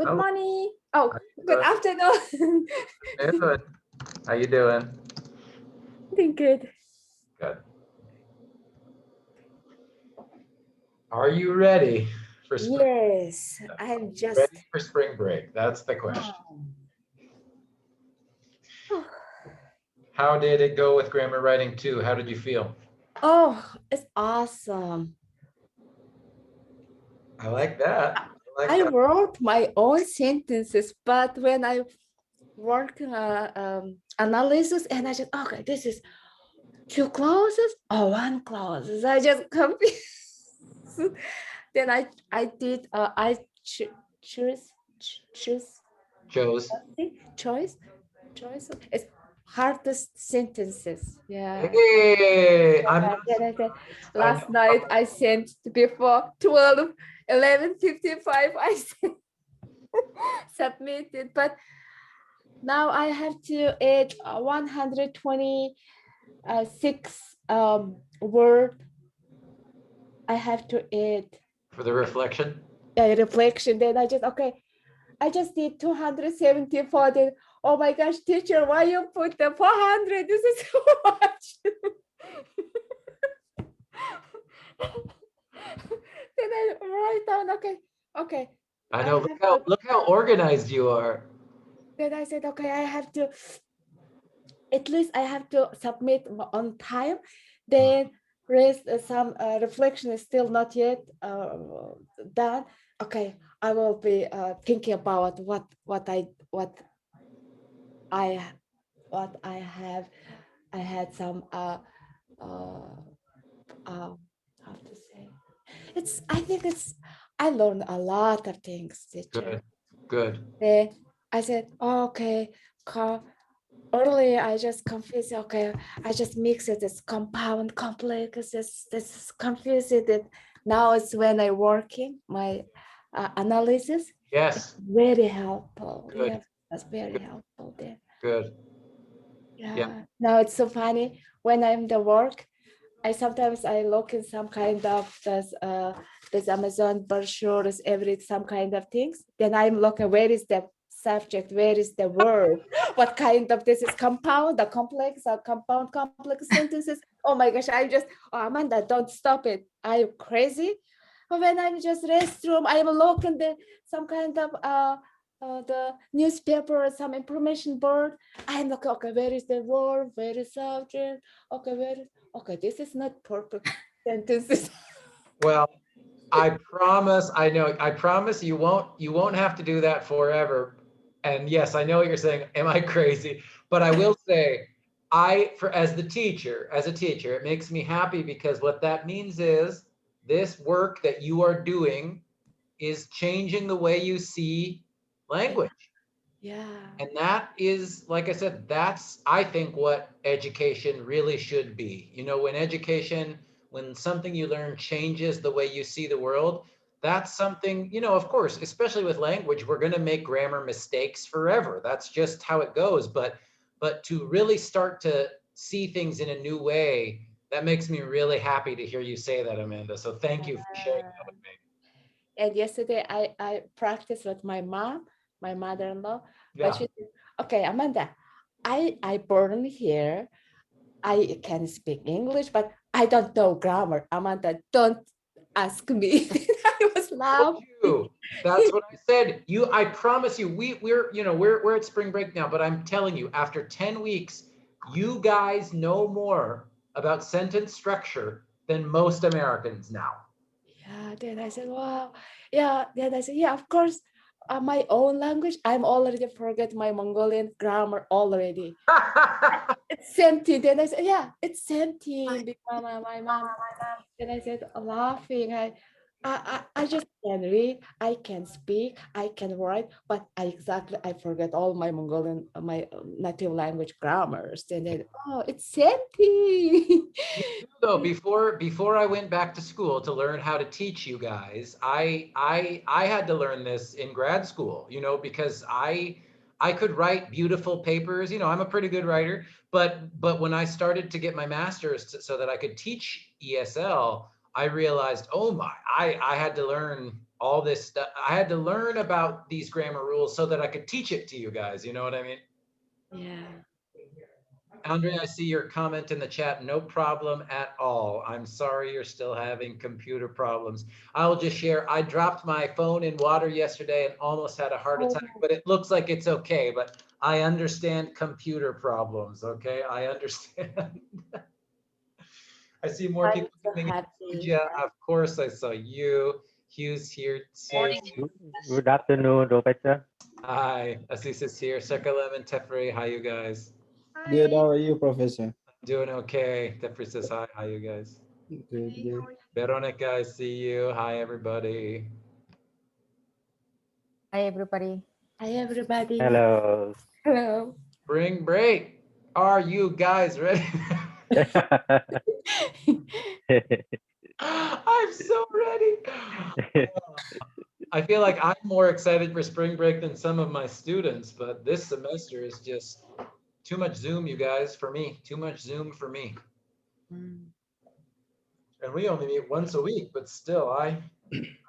Good Oh, morning. Oh, how good you afternoon. doing? How you doing? Doing good. Good. Are you ready for spring? Yes, I'm just. Ready for spring break? That's the question. Oh, How did it go with grammar writing 2? How did you feel? oh, it's awesome. I like that. I like I that. wrote my own sentences, but when I work analysis and I said, okay, this is two clauses or one clauses. I just confused. Then I did I choose choose Joe's. choice it's hardest sentences. Yeah. Hey, I'm not Then I said, surprised. I last know. night I sent before 12, 11:55 I sent, submitted, but now I have to add 126 word. I have to add For the reflection. a reflection. Then I just, okay, I just did 274. Then, oh my gosh, teacher, why you put the 400? This is too much. Then I write down, okay. I I know. have to, Look how organized you are. then I said, okay, I have to, at least I have to submit on time. Then rest some reflection is still not yet done. Okay, I will be thinking about I what I have. I had some how to say, it's, I think it's, I learned a lot of things, teacher. Good. Good. Then I said, oh, okay, earlier I just confused, okay, I just mix it, this compound complex, this confused it. Now it's when I working my analysis, it's Yes. very helpful. Good. Yeah, that's very Good. helpful there. Good. Yeah. Yeah, now it's so funny when I'm the work, I sometimes I look in some kind of this Amazon brochures, every some kind of things. Then I'm looking, where is the subject, where is the word, what kind of this is compound, the complex or compound complex sentences. Oh my gosh, I just, oh, Amanda, don't stop it. Are you crazy? When I'm just restroom, I'm looking the some kind of the newspaper, some information board. I'm like, okay, where is the word, where is subject? Okay, where is, okay, this is not perfect sentences. Well, I promise, I promise you won't have to do that forever. And yes, I know what you're saying. Am I crazy? But I will say, as a teacher, it makes me happy because what that means is this work that you are doing is changing the way you see language. Yeah. And that is, like I said, that's, I think, what education really should be. When something you learn changes the way you see the world, that's something, of course, especially with language, we're going to make grammar mistakes forever. That's just how it goes. But to really start to see things in a new way, that makes me really happy to hear you say that, Amanda. So thank you for sharing that with me. And yesterday I practiced with my mom, my mother-in-law, but Yeah. she said, okay, Amanda, I born here. I can speak English, but I don't know grammar. Amanda, don't ask me. I was Told laughing. you. That's what I said. I promise you, we're at spring break now, but I'm telling you, after 10 weeks, you guys know more about sentence structure than most Americans now. Yeah, then I said, wow. Yeah, then I said, yeah, of course, my own language, I'm already forget my Mongolian grammar already. It's same thing. Then I said, yeah, it's same thing. Because my mom. Then I said, laughing. I just can read, I can speak, I can write, but I forget all my Mongolian, my native language grammars. And then, oh, it's same thing. Me too, though. Before I went back to school to learn how to teach you guys, I had to learn this in grad school, because I could write beautiful papers. I'm a pretty good writer, but when I started to get my master's so that I could teach ESL, I realized, oh my, I had to learn all this stuff. I had to learn about these grammar rules so that I could teach it to you guys. You know what I mean? Yeah. Andre, I see your comment in the chat. No problem at all. I'm sorry you're still having computer problems. I'll just share. I dropped my phone in water yesterday and almost had a heart attack, but it looks like it's okay. But I understand computer problems. Okay, I understand. I see more I'm people so coming in. happy. Yeah, of course I saw you. Hugh's here too. Good afternoon, Professor. Hi, Assis is here. Sekalem and Tefri, hi you guys. Good. How are you, Professor? Doing okay. Tefri says hi. Hi you guys. Good. Good. Veronica, I see you. Hi everybody. Hi, everybody. Hi, everybody. Hello. Hello. Spring break. Are you guys ready? I'm so ready. I feel like I'm more excited for spring break than some of my students, but this semester is just too much Zoom, you guys, for me. Too much Zoom for me. And we only meet once a week, but still, I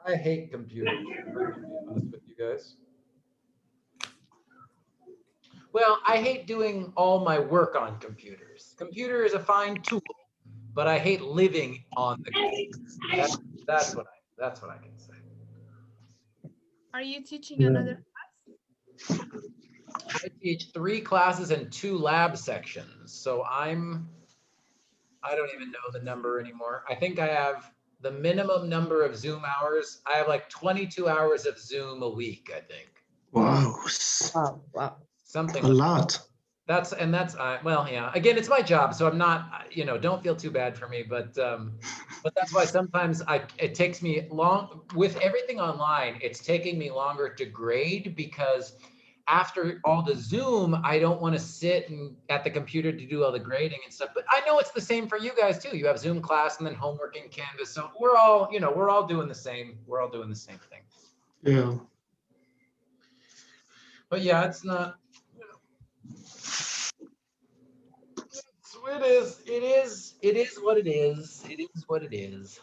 hate computers. If I can be honest with you guys. Well, I hate doing all my work on computers. Computer is a fine tool, but I hate living on the computer. That's what I can say. Are you teaching another class? I teach 3 classes and 2 lab sections. So I don't even know the number anymore. I think I have the minimum number of Zoom hours. I have like 22 hours of Zoom a week, I think. Wow. Wow. Something A like lot. that's well, yeah, again, it's my job, so I'm not, don't feel too bad for me, but that's why sometimes it takes me long with everything online. It's taking me longer to grade because after all the Zoom, I don't want to sit at the computer to do all the grading and stuff. But I know it's the same for you guys too. You have Zoom class and then homework in Canvas, so we're all doing the same. We're all doing the same thing. Yeah. But yeah, it's not. It is what it is. It is what it is.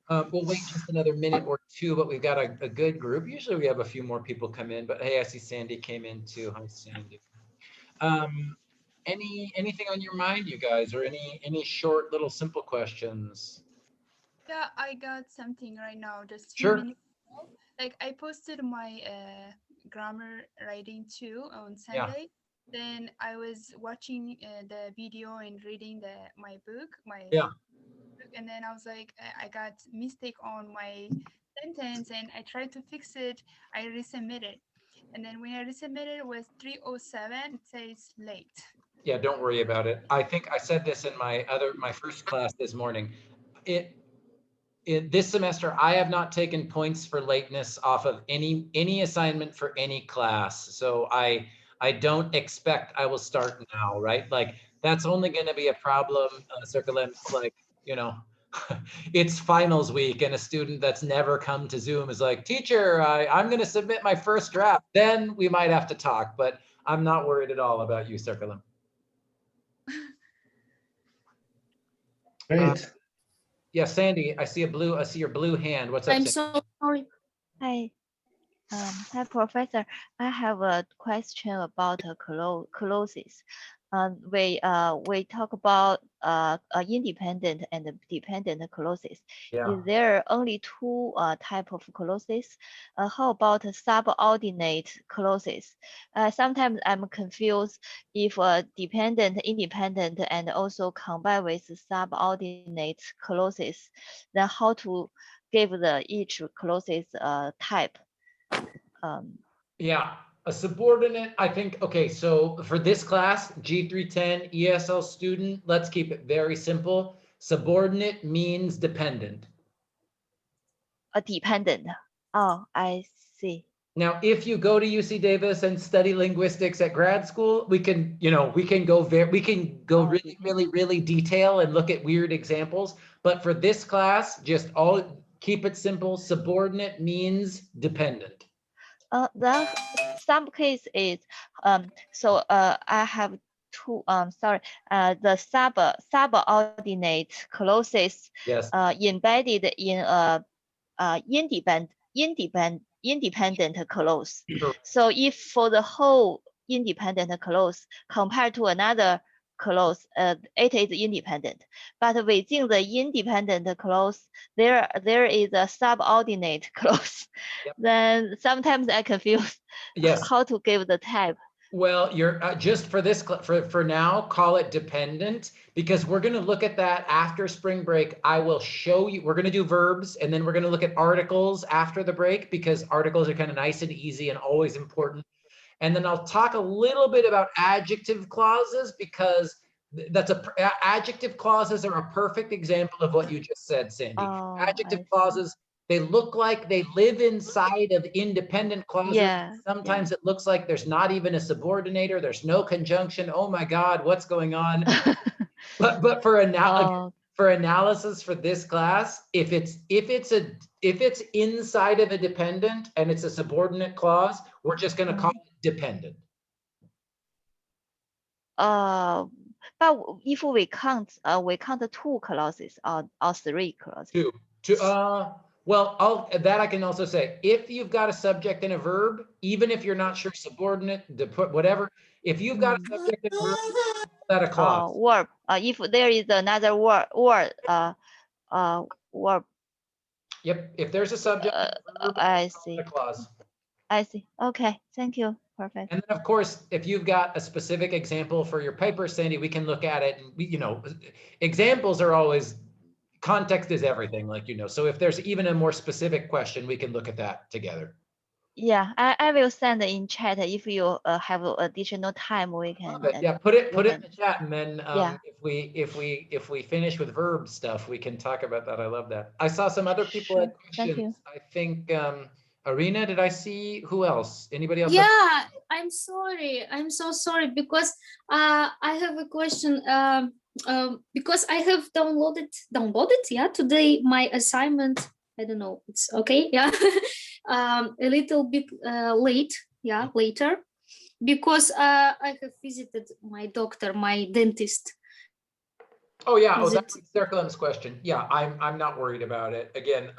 We'll wait just another minute or two, but we've got a good group. Usually we have a few more people come in, but hey, I see Sandy came in too. Hi, Sandy. Anything on your mind, you guys, or any short little simple questions? Yeah, I got something right now, just few Sure. minutes ago. Like I posted my grammar writing too on Yeah. Sunday. Then I was watching the video and reading my book, Yeah. book, and then I was like, I got mistake on my sentence, and I tried to fix it. I resubmitted, and then when I resubmitted, it was 3:07. It says late. Yeah, don't worry about it. I think I said this in my first class this morning. In this semester, I have not taken points for lateness off of any assignment for any class. So I don't expect I will start now, right? Like that's only going to be a problem, Circlem, like, it's finals week and a student that's never come to Zoom is like, teacher, I'm going to submit my first draft. Then we might have to talk, but I'm not worried at all about you, Circlem. Great. Yeah, Sandy, I see your blue hand. What's up, I'm Sandy? so sorry. Hi, hi, Professor. I have a question about clauses. We talk about independent and dependent clauses. Yeah. Is there only two type of clauses? How about subordinate clauses? Sometimes I'm confused if dependent, independent, and also combined with subordinate clauses. Then how to give each clauses type? Yeah, a subordinate, I think, okay, so for this class, G310 ESL student, let's keep it very simple. Subordinate means dependent. A dependent. Oh, I see. Now, if you go to UC Davis and study linguistics at grad school, we can go really detail and look at weird examples. But for this class, just keep it simple. Subordinate means dependent. The some case is I have two the subordinate clauses Yes. Embedded in independent clause. Sure. So if for the whole independent clause compared to another clause, it is independent. But within the independent clause, there is a subordinate clause. Yep. Then sometimes I confuse Yes. how to give the type. Well, you're just for this for now, call it dependent, because we're going to look at that after spring break. I will show you, we're going to do verbs, and then we're going to look at articles after the break, because articles are kind of nice and easy and always important. And then I'll talk a little bit about adjective clauses, because adjective clauses are a perfect example of what you just said, Sandy. Oh, Adjective I see. clauses, they look like they live inside of independent clauses. Yeah, Sometimes it looks like there's not even a subordinator. There's no conjunction. Oh my God, what's going on? But for analysis for this class, if it's inside of a dependent and it's a subordinate clause, we're just going to call it dependent. But if we count two clauses or three clauses. Well, I can also say, if you've got a subject and a verb, even if you're not sure subordinate, whatever, if you've got a subject and a verb, that a clause. Verb. If there is another word, verb. Yep. If there's a subject, and a verb, I call see. it a clause. I see. Okay. Thank you. Perfect. And then, of course, if you've got a specific example for your paper, Sandy, we can look at it. And examples are always, context is everything, so if there's even a more specific question, we can look at that together. Yeah, I will send in chat. If you have additional time, we can. Yeah, put it in the chat, and then yeah. if we finish with verb stuff, we can talk about that. I love that. I saw some other people had questions. Thank you. I think Arena, did I see who else? Anybody else? Yeah, I'm sorry. I'm so sorry, because I have a question. Because I have downloaded today my assignment. I don't know, it's okay, yeah. A little bit late, later, because I have visited my doctor, my dentist. Oh yeah, that's Circle's question. Yeah, I'm not worried about it. Again,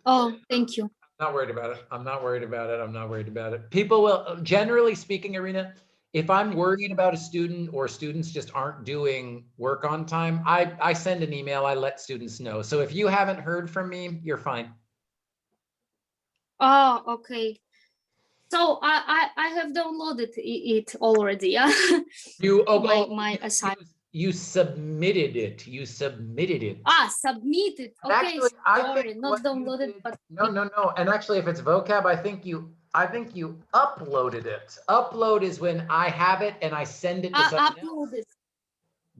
oh, thank you. Not worried about it. I'm not worried about it. I'm not worried about it. People will, generally speaking, Arena, if I'm worried about a student or students just aren't doing work on time, I send an email, I let students know. So if you haven't heard from me, you're fine. Oh, okay. So I have downloaded it already, yeah. My assignment. You submitted it. You submitted it. Submitted. And okay, actually, sorry, not downloaded, but no. And actually, if it's vocab, I think you uploaded it. Upload is when I have it and I send it to someone else.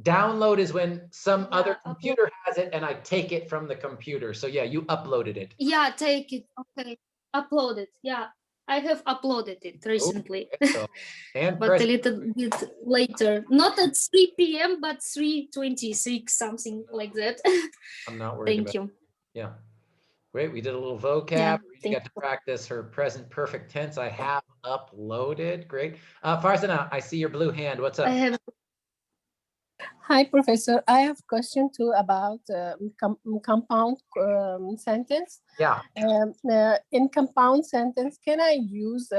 Download is when some other computer has it and I take it from the computer. So yeah, you uploaded it. Yeah, take it. Okay, upload it. Yeah, I have uploaded it recently. And but a little bit later, not at 3 p.m. but 3:26, something like that. I'm not worried. Thank you. Yeah, great. We did a little vocab. Yeah, we got to practice her present perfect tense. I have uploaded. Great. Farzana, I see your blue hand. What's up? Hi, Professor. I have a question too about compound sentence. Yeah. In compound sentence, can I use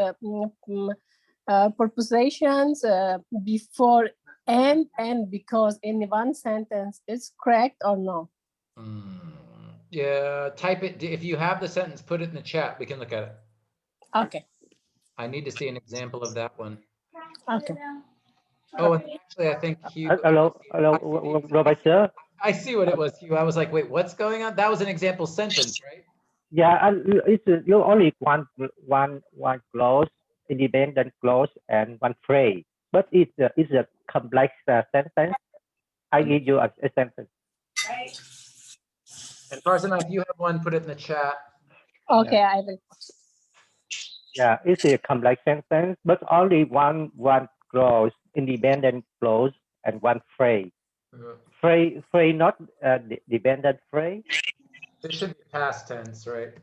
prepositions before and because in one sentence? It's correct or no? Yeah, type it. If you have the sentence, put it in the chat. We can look at it. Okay. I need to see an example of that one. Okay. Oh, and actually, I think Hugh. Hello, Professor. I see what it was, Hugh. I was like, wait, what's going on? That was an example sentence, right? Yeah, it's you only one clause, independent clause, and one phrase. But it's a complex sentence. I give you a sentence. And Farzana, if you have one, put it in the chat. Okay, yeah. I will. Yeah, it's a complex sentence, but only one clause, independent clause, and one phrase. Phrase not dependent phrase. This should be past tense, right?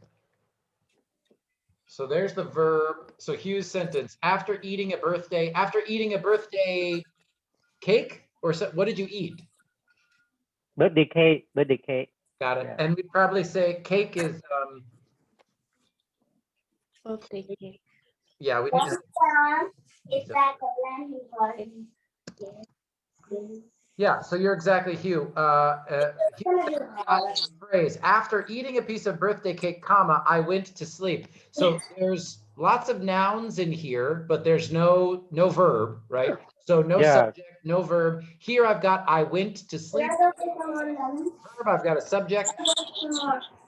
So there's the verb. So Hugh's sentence: after eating a birthday cake, or so, what did you eat? Birthday cake. Got it. Yeah. And we'd probably say cake is, Birthday cake. yeah, we need to. Yeah, so you're exactly Hugh. Phrase, after eating a piece of birthday cake, comma, I went to sleep. So there's lots of nouns in here, but there's no verb, right? So no subject, no verb. Here I've got I went to sleep. Verb, I've got a subject.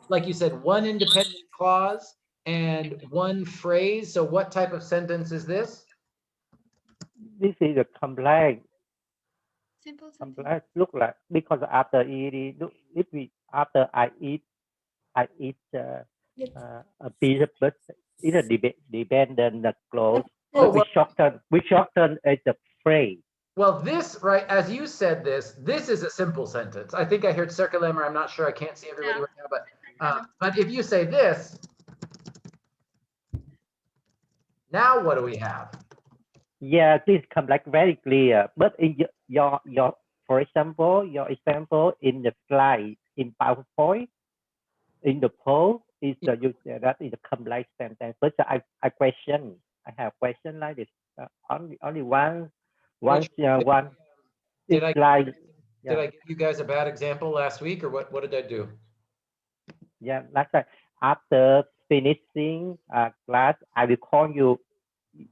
Like you said, one independent clause and one phrase. So what type of sentence is this? This is a complex. Simple sentence. Complex look like because after eating, if we after I eat a piece of birthday. It's a dependent clause. Oh, But we shorten as a phrase. Well, this, right, as you said this is a simple sentence. I think I heard circulator. I'm not sure. I can't see everybody right now, but if you say this, now what do we have? Yeah, this comes like very clear. But in your for example, your example in the slide in PowerPoint, in the poll, is you say that is a complex sentence. But I have question like this. Only one. Did I give you guys a bad example last week, or what did I do? Yeah, last time after finishing class, I will call you.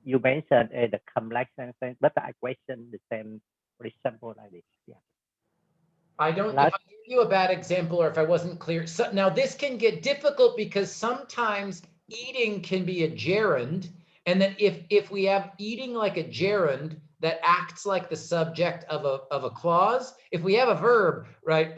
You mentioned the complex sentence, but I question the same, for example, like this. Yeah. I don't. If I give you a bad example, or if I wasn't clear, so now this can get difficult because sometimes eating can be a gerund, and then if we have eating like a gerund that acts like the subject of a clause, if we have a verb, right?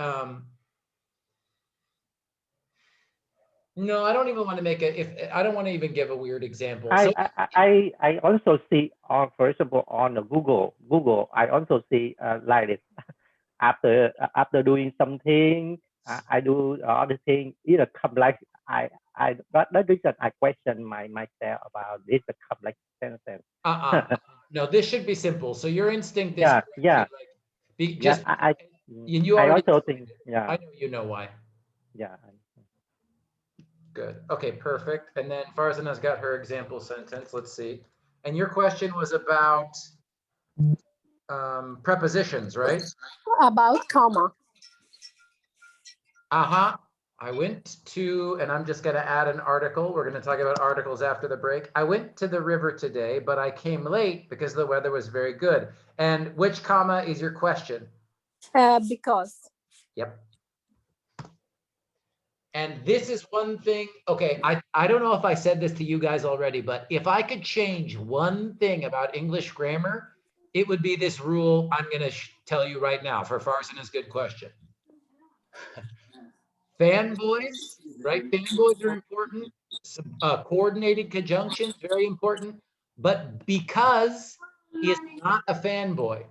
No, I don't even want to make I don't want to even give a weird example. I also see first of all on the Google I also see like this. After doing something, I do other thing. Either complex. That reason I question myself about this complex sentence. No, this should be simple. So your instinct is I also think I know you know why. Yeah. Good. Okay, perfect. And then Farzana's got her example sentence. Let's see. And your question was about prepositions, right? About comma. I went to, and I'm just going to add an article. We're going to talk about articles after the break. I went to the river today, but I came late because the weather was very good. And which comma is your question? Because. Yep. And this is one thing, okay, I don't know if I said this to you guys already, but if I could change one thing about English grammar, it would be this rule I'm going to tell you right now for Farzana's good question. Fanboys, right? Fanboys are important. Coordinated conjunctions, very important. But because is not a fanboy.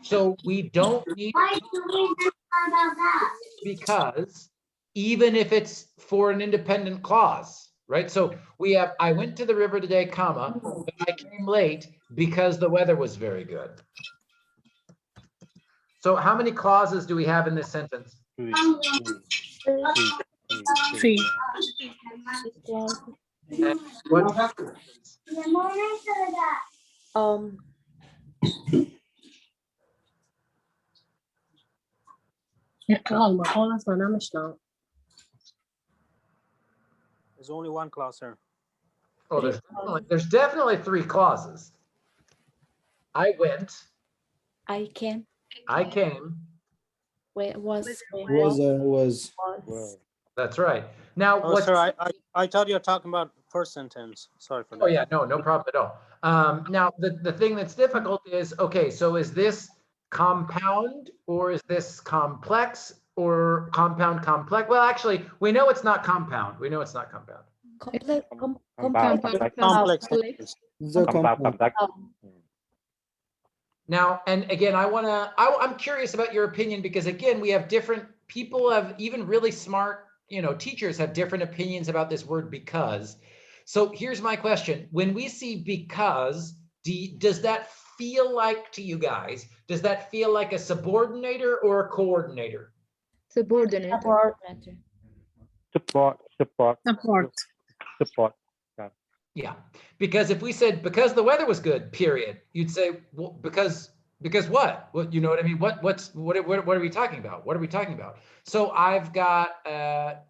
So we don't need because even if it's for an independent clause, right? So we have, I went to the river today, comma, but I came late because the weather was very good. So how many clauses do we have in this sentence? Three. There's only one clause, sir. Oh, there's definitely three clauses. I went. I came. I came. Was. That's right. Now, oh, sir, I thought you were talking about first sentence. Sorry for that. Oh yeah, no problem at all. Now the thing that's difficult is, okay, so is this compound or is this complex or compound complex? Well, actually, we know it's not compound. We know it's not compound. Complex. Now, and again, I'm curious about your opinion because again, we have different people have even really smart, teachers have different opinions about this word because. So here's my question. When we see because, does that feel like to you guys, does that feel like a subordinator or a coordinator? Subordinate. Support. Support. Yeah, because if we said because the weather was good, period, you'd say, well, because what? What, you know what I mean? What are we talking about? What are we talking about? So I've got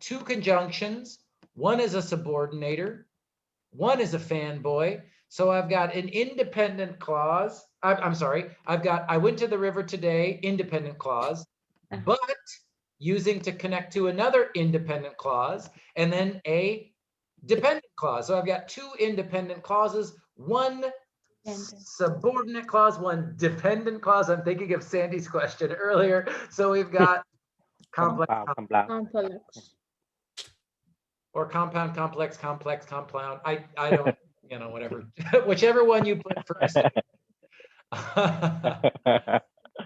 two conjunctions. One is a subordinator. One is a fanboy. So I've got an independent clause. I'm sorry. I've got I went to the river today, independent clause, but using to connect to another independent clause, and then a dependent clause. So I've got two independent clauses, one subordinate clause, one dependent clause. I'm thinking of Sandy's question earlier. So we've got complex, or compound, complex, compound. I don't, you know, whatever, whichever one you put first.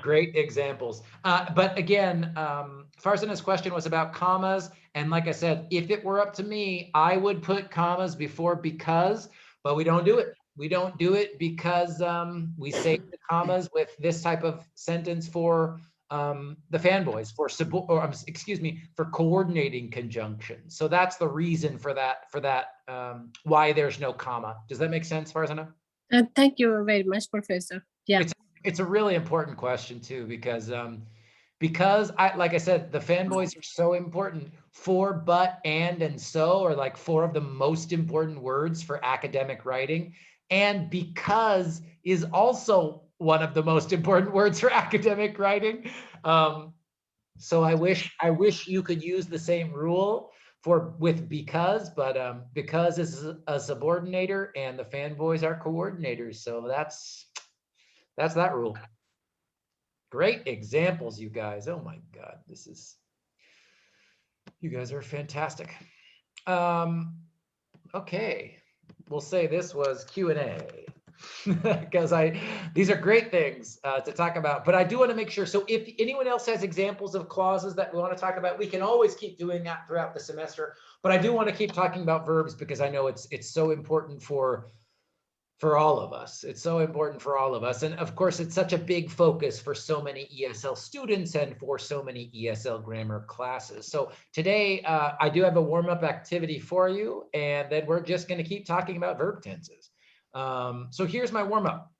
Great examples. But again, Farzana's question was about commas. And like I said, if it were up to me, I would put commas before because, but we don't do it. We don't do it because we save the commas with this type of sentence for the fanboys, for coordinating conjunctions. So that's the reason for that, why there's no comma. Does that make sense, Farzana? Thank you very much, Professor. Yeah. It's a really important question too, because like I said, the fanboys are so important. For, but, and so are like four of the most important words for academic writing. And because is also one of the most important words for academic writing. So I wish you could use the same rule with because, but because is a subordinator and the fanboys are coordinators. So that's that rule. Great examples, you guys. Oh my God, you guys are fantastic. Okay, we'll say this was Q&A because these are great things to talk about, but I do want to make sure. So if anyone else has examples of clauses that we want to talk about, we can always keep doing that throughout the semester, but I do want to keep talking about verbs because I know it's so important for all of us. It's so important for all of us. And of course, it's such a big focus for so many ESL students and for so many ESL grammar classes. So today, I do have a warm-up activity for you, and then we're just going to keep talking about verb tenses. So here's my warm-up.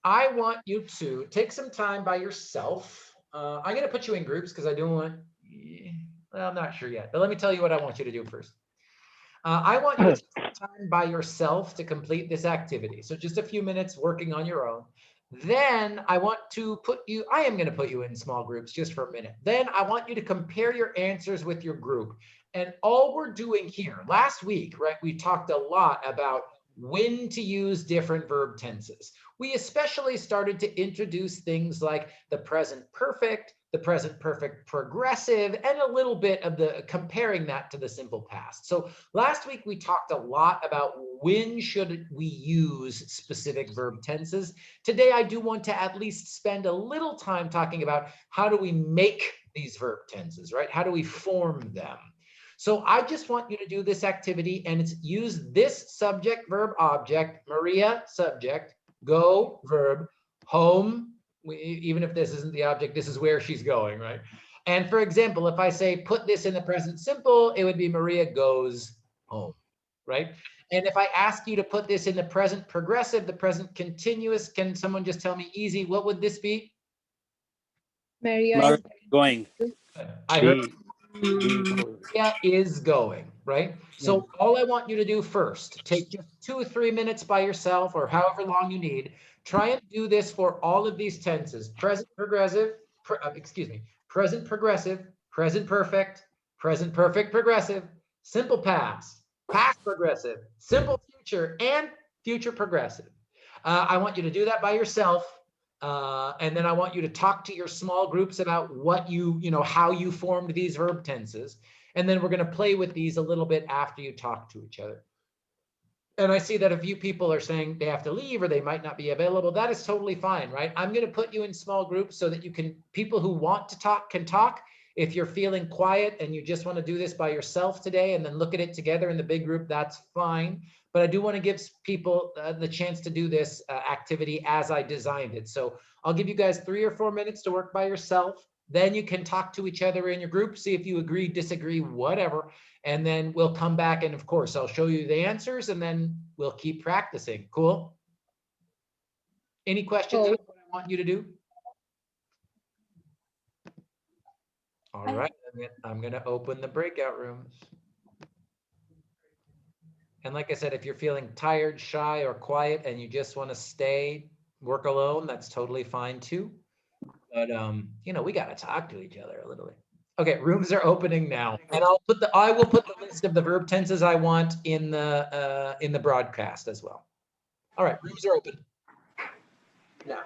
I want you to take some time by yourself. I'm going to put you in groups because I don't want, well, I'm not sure yet, but let me tell you what I want you to do first. I want you to take some time by yourself to complete this activity. So just a few minutes working on your own. Then I want to I am going to put you in small groups just for a minute. Then I want you to compare your answers with your group. And all we're doing here, last week, right, we talked a lot about when to use different verb tenses. We especially started to introduce things like the present perfect, the present perfect progressive, and a little bit of comparing that to the simple past. So last week we talked a lot about when should we use specific verb tenses. Today I do want to at least spend a little time talking about how do we make these verb tenses, right? How do we form them? So I just want you to do this activity, and it's use this subject, verb, object, Maria, subject, go, verb, home, even if this isn't the object, this is where she's going, right? And for example, if I say put this in the present simple, it would be Maria goes home, right? And if I ask you to put this in the present progressive, the present continuous, can someone just tell me easy, what would this be? Maria is going. I heard Maria is going, right? So all I want you to do first, take just 2 or 3 minutes by yourself or however long you need. Try and do this for all of these tenses: present progressive, present progressive, present perfect progressive, simple past, past progressive, simple future, and future progressive. I want you to do that by yourself. And then I want you to talk to your small groups about what how you formed these verb tenses. And then we're going to play with these a little bit after you talk to each other. And I see that a few people are saying they have to leave or they might not be available. That is totally fine, right? I'm going to put you in small groups so that people who want to talk can talk. If you're feeling quiet and you just want to do this by yourself today and then look at it together in the big group, that's fine. But I do want to give people the chance to do this activity as I designed it. So I'll give you guys 3 or 4 minutes to work by yourself. Then you can talk to each other in your group, see if you agree, disagree, whatever. And then we'll come back and of course I'll show you the answers and then we'll keep practicing. Cool? Any questions on what I want you to do? All right, I'm gonna open the breakout rooms. And like I said, if you're feeling tired, shy, or quiet and you just want to stay, work alone, that's totally fine too. But you know, we gotta talk to each other a little bit. Okay, rooms are opening now, and I will put the list of the verb tenses I want in the broadcast as well. All right, rooms are open now.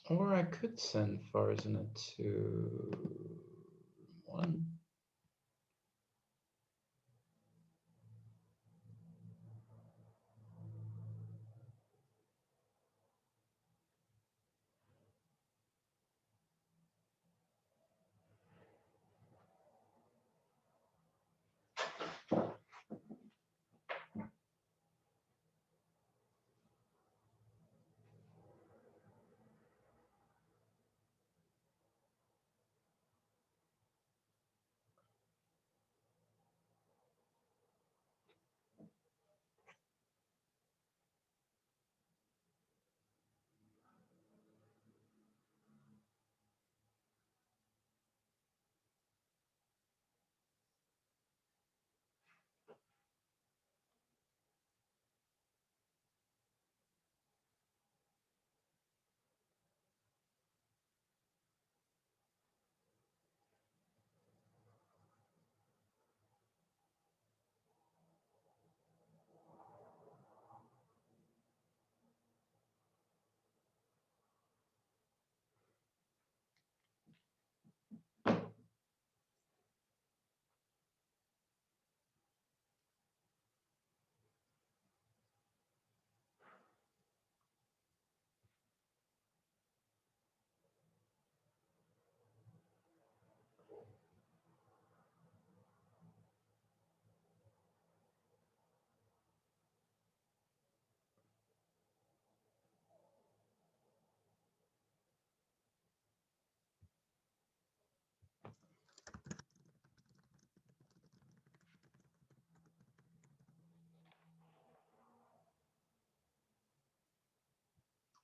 Or I could send Farzana to one.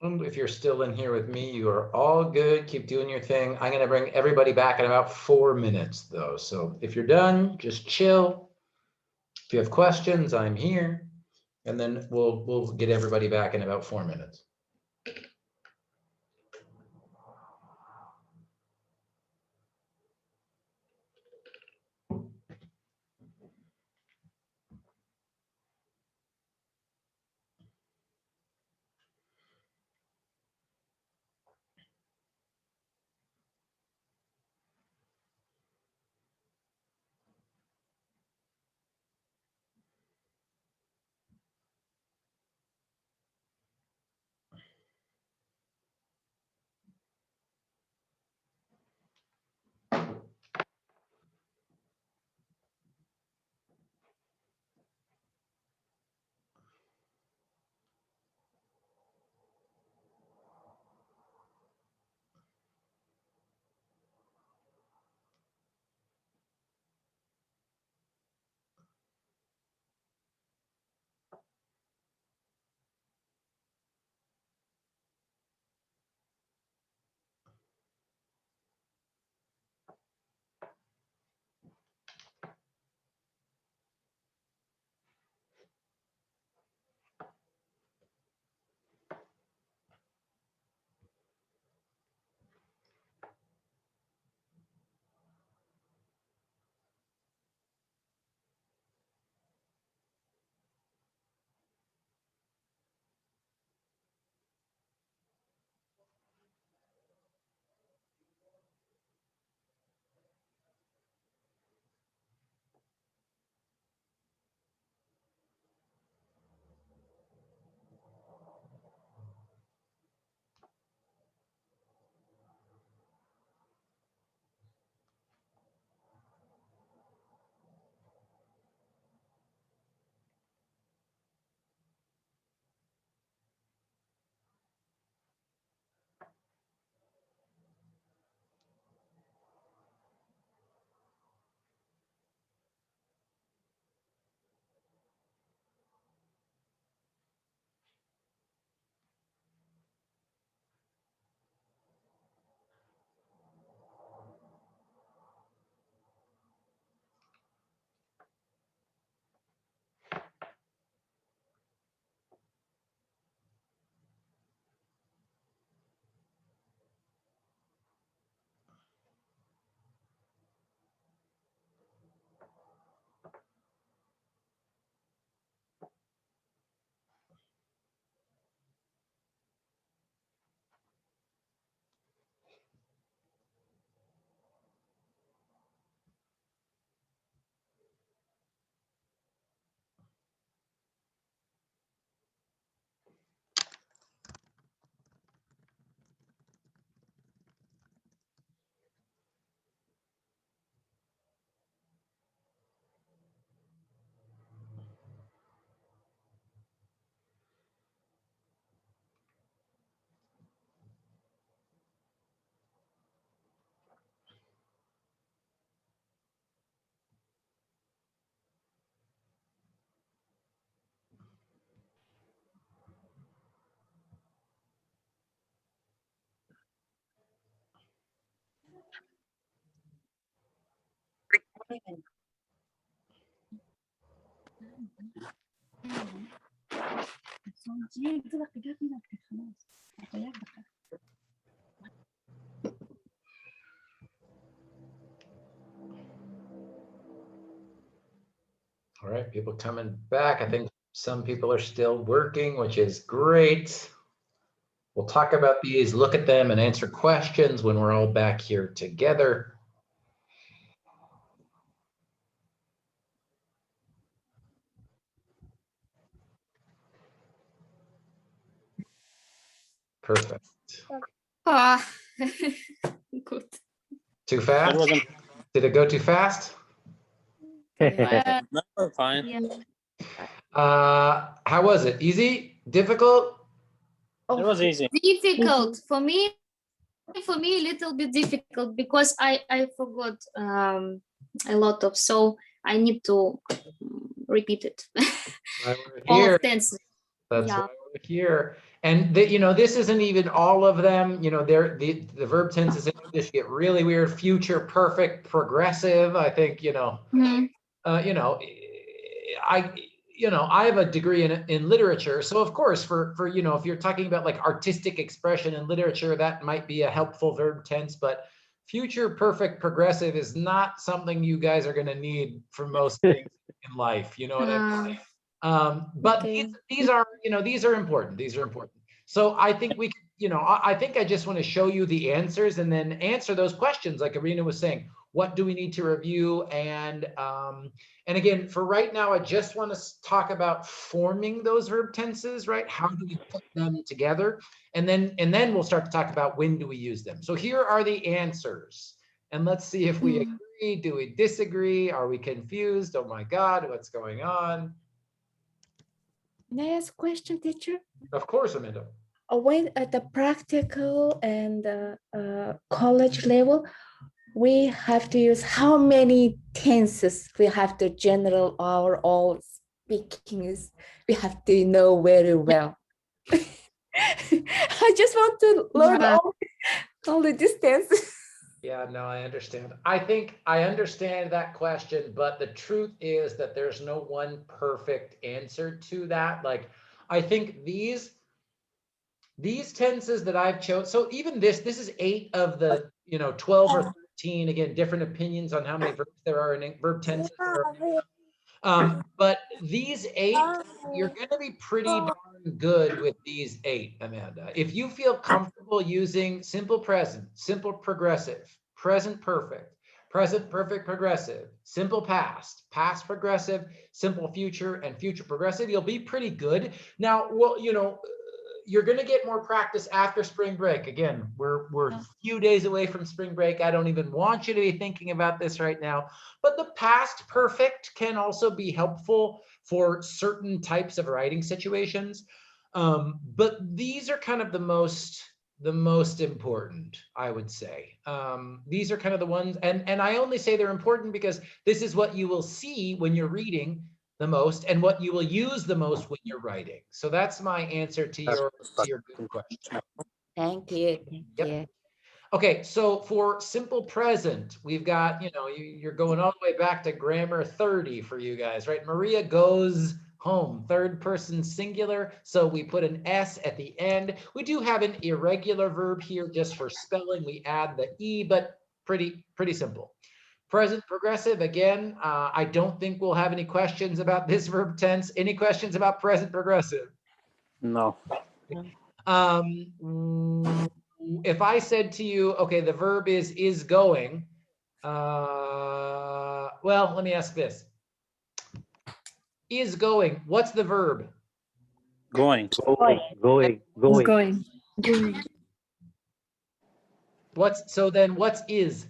If you're still in here with me, you are all good. Keep doing your thing. I'm going to bring everybody back in about 4 minutes, though. So if you're done, just chill. If you have questions, I'm here. And then we'll get everybody back in about 4 minutes. All right, people coming back. I think some people are still working, which is great. We'll talk about these, look at them, and answer questions when we're all back here together. Perfect. Ah, good. Too fast? Did it go too fast? Yeah. No, we're fine. Yeah. How was it? Easy? Difficult? It was easy. Difficult for me. For me, a little bit difficult because I forgot a lot of, so I need to repeat it. Why we're All here. of tenses. That's Yeah. why we're here. And you know, this isn't even all of them. You know, the verb tenses in English get really weird. Future perfect, progressive. I think, you know, you know, I have a degree in literature. So of course, for, you know, if you're talking about like artistic expression in literature, that might be a helpful verb tense, but future perfect progressive is not something you guys are going to need for most things in life. You know what I mean? But Okay. these are, you know, these are important. These are important. So I think we could, you know, I think I just want to show you the answers and then answer those questions. Like Arena was saying, what do we need to review? And again, for right now, I just want to talk about forming those verb tenses, right? How do we put them together? And then we'll start to talk about when do we use them. So here are the answers. And let's see if we agree. Do we disagree? Are we confused? Oh my God, what's going on? Can I ask a question, teacher? Of course, Amanda. When at the practical and college level, we have to use how many tenses we have to general or all speaking is we have to know very well. I just want to learn all the distance. Yeah, no, I understand. I think I understand that question, but the truth is that there's no one perfect answer to that. Like, I think these tenses that I've chosen, so even this is 8 of the, you know, 12 or 13, again, different opinions on how many verbs there are in verb tenses. But these 8, you're going to be pretty darn good with these 8, Amanda. If you feel comfortable using simple present, simple progressive, present perfect progressive, simple past, past progressive, simple future, and future progressive, you'll be pretty good. Now, well, you know, you're going to get more practice after spring break. Again, we're a few days away from spring break. I don't even want you to be thinking about this right now, but the past perfect can also be helpful for certain types of writing situations. But these are kind of the most important, I would say. These are kind of the ones, and I only say they're important because this is what you will see when you're reading the most and what you will use the most when you're writing. So that's my answer to your good question. Thank you. Thank you. Okay, so for simple present, we've got, you know, you're going all the way back to grammar 30 for you guys, right? Maria goes home, third person singular. So we put an S at the end. We do have an irregular verb here just for spelling. We add the E, but pretty simple. Present progressive, again, I don't think we'll have any questions about this verb tense. Any questions about present progressive? No. If I said to you, okay, the verb is going, well, let me ask this. Is going, what's the verb? Going. Going. What's is?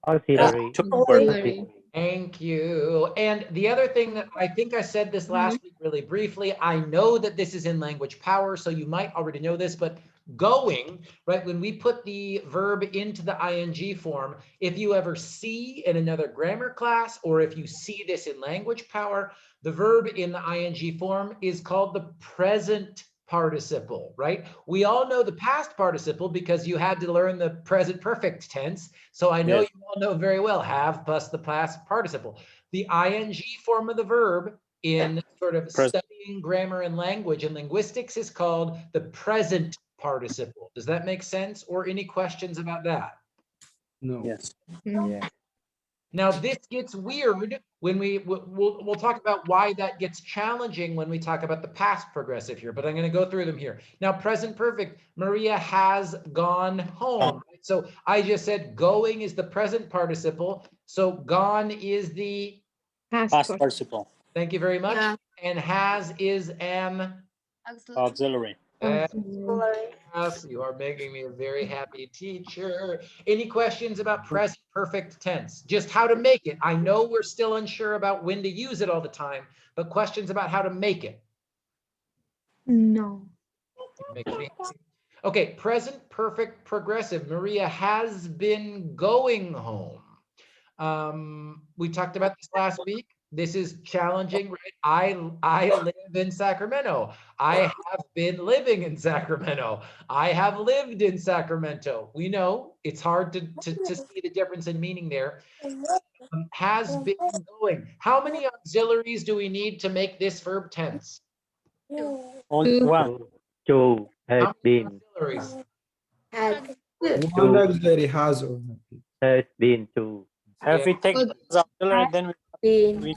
Auxiliary. Thank you. And the other thing that I think I said this last week really briefly, I know that this is in language power, so you might already know this, but going, right, when we put the verb into the ing form, if you ever see in another grammar class, or if you see this in language power, the verb in the ing form is called the present participle, right? We all know the past participle because you had to learn the present perfect tense. So I know you all know very well have plus the past participle. The ing form of the verb in sort of studying grammar and language and linguistics is called the present participle. Does that make sense? Or any questions about that? No. Yes. Yeah. Now this gets weird when we'll talk about why that gets challenging when we talk about the past progressive here, but I'm going to go through them here. Now present perfect, Maria has gone home. So I just said going is the present participle. So gone is the Past participle. Thank you very much. Yeah. And has is an Auxiliary. Yes, you are making me a very happy teacher. Any questions about present perfect tense? Just how to make it. I know we're still unsure about when to use it all the time, but questions about how to make it. No. Okay, present perfect progressive. Maria has been going home. We talked about this last week. This is challenging, right? I live in Sacramento. I have been living in Sacramento. I have lived in Sacramento. We know it's hard to see the difference in meaning there. Has been going. How many auxiliaries do we need to make this verb tense? Only one. Two has How many been. auxiliaries? One auxiliary has. Has been two. If we take the auxiliary, then Been. we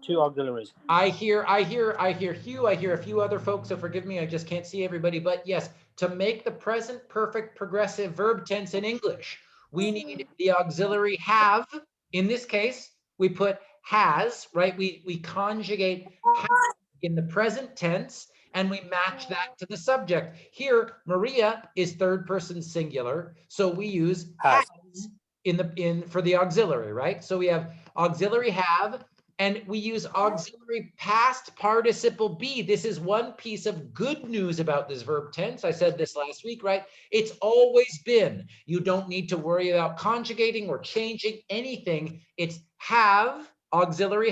two auxiliaries. I hear Hugh, I hear a few other folks, so forgive me, I just can't see everybody, but yes, to make the present perfect progressive verb tense in English, we need the auxiliary have. In this case, we put has, right? We conjugate have in the present tense and we match that to the subject. Here, Maria is third person singular, so we use has for the auxiliary, right? So we have auxiliary have, and we use auxiliary past participle be. This is one piece of good news about this verb tense. I said this last week, right? It's always been. You don't need to worry about conjugating or changing anything. It's have, auxiliary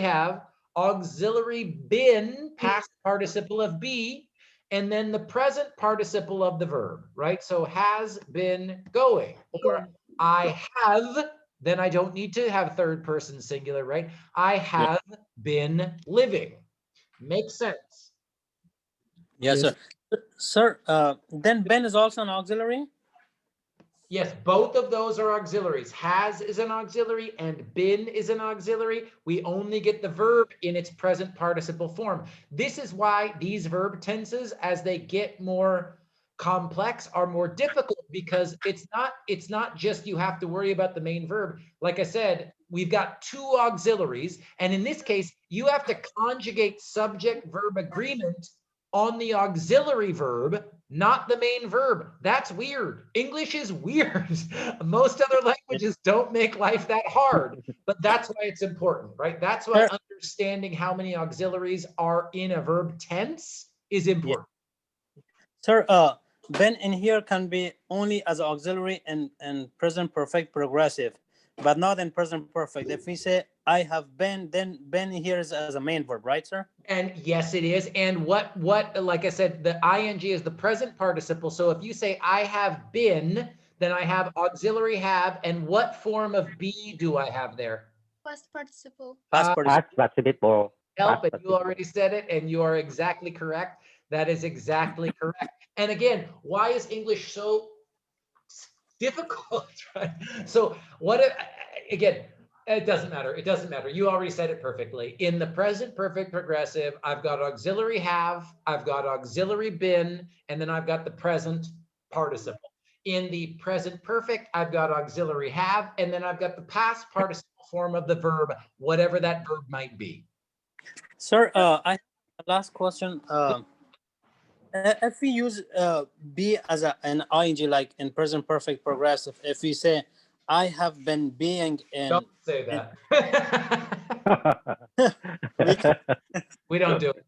been, past participle of be, and then the present participle of the verb, right? So has been going, or I have, then I don't need to have third person singular, right? I have been living. Makes sense. Yes, sir. Sir, then Ben is also an auxiliary? Yes, both of those are auxiliaries. Has is an auxiliary and been is an auxiliary. We only get the verb in its present participle form. This is why these verb tenses, as they get more complex, are more difficult, because it's not just you have to worry about the main verb. Like I said, we've got two auxiliaries, and in this case, you have to conjugate subject verb agreement on the auxiliary verb, not the main verb. That's weird. English is weird. Most other languages don't make life that hard, but that's why it's important, right? That's why understanding how many auxiliaries are in a verb tense is important. Sir, Ben in here can be only as auxiliary and present perfect progressive, but not in present perfect. If we say I have been, then been here is as a main verb, right, sir? And yes, it is. And what, like I said, the ing is the present participle. So if you say I have been, then I have auxiliary have. And what form of be do I have there? Past participle. Past participle. Help, and you already said it, and you are exactly correct. That is exactly correct. And again, why is English so difficult, right? So what, again, it doesn't matter. It doesn't matter. You already said it perfectly. In the present perfect progressive, I've got auxiliary have, I've got auxiliary been, and then I've got the present participle. In the present perfect, I've got auxiliary have, and then I've got the past participle form of the verb, whatever that verb might be. Sir, I have a last question. If we use be as an ing, like in present perfect progressive, if we say I have been being in, don't say that. We don't do it.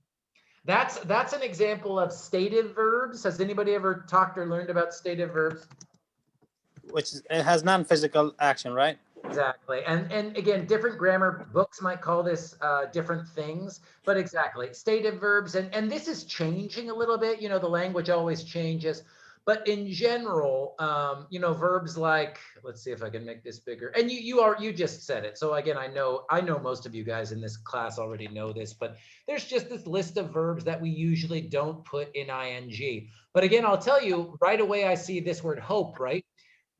That's an example of stative verbs. Has anybody ever talked or learned about stative verbs? Which is, it has non-physical action, right? Exactly. And again, different grammar books might call this different things, but exactly. Stative verbs, and this is changing a little bit. You know, the language always changes. But in general, you know, verbs like, let's see if I can make this bigger. And you just said it. So again, I know most of you guys in this class already know this, but there's just this list of verbs that we usually don't put in ing. But again, I'll tell you right away, I see this word hope, right?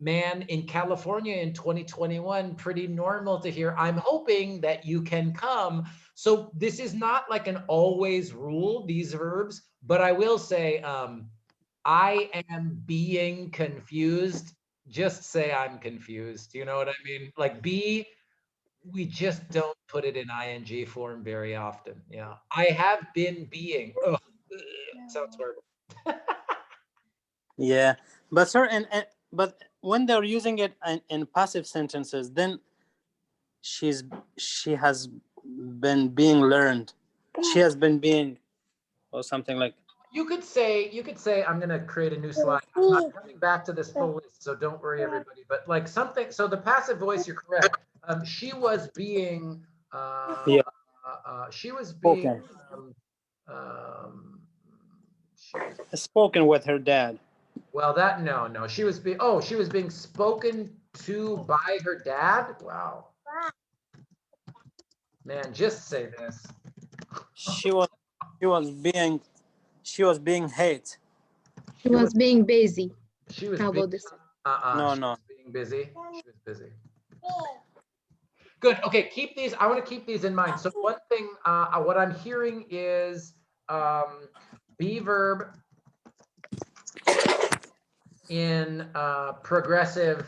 Man, in California in 2021, pretty normal to hear, I'm hoping that you can come. So this is not like an always rule, these verbs, but I will say, I am being confused. Just say I'm confused. You know what I mean? Like be, we just don't put it in ing form very often. Yeah. I have been being. Ugh, sounds horrible. Yeah, but sir, but when they're using it in passive sentences, then she has been being learned. She has been being, or something like. You could say, I'm going to create a new slide. I'm not coming back to this full list, so don't worry, everybody. But like something, so the passive voice, you're correct. She was being, Yeah. She was being Spoken. she was, Spoken with her dad. well, that no, she was being spoken to by her dad. Wow, man, just say this. She was being hate. She was being busy. She was How being, about this? No, she no. was being busy. She was busy. Good. Okay, keep these. I want to keep these in mind. So one thing, what I'm hearing is be verb in progressive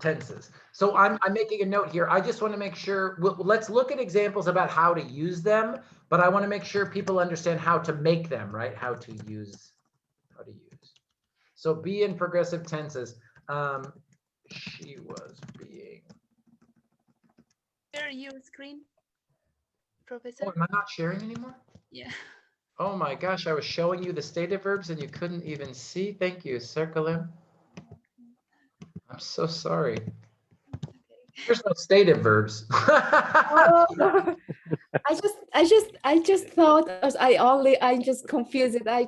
tenses. So I'm making a note here. I just want to make sure, let's look at examples about how to use them, but I want to make sure people understand how to make them, right? How to use. So be in progressive tenses. She was being. Share your screen, Professor. Oh, am I not sharing anymore? Yeah. Oh my gosh, I was showing you the stative verbs and you couldn't even see. Thank you, Circulum. I'm so sorry. There's no stative verbs. Oh, I just thought I'm just confused. I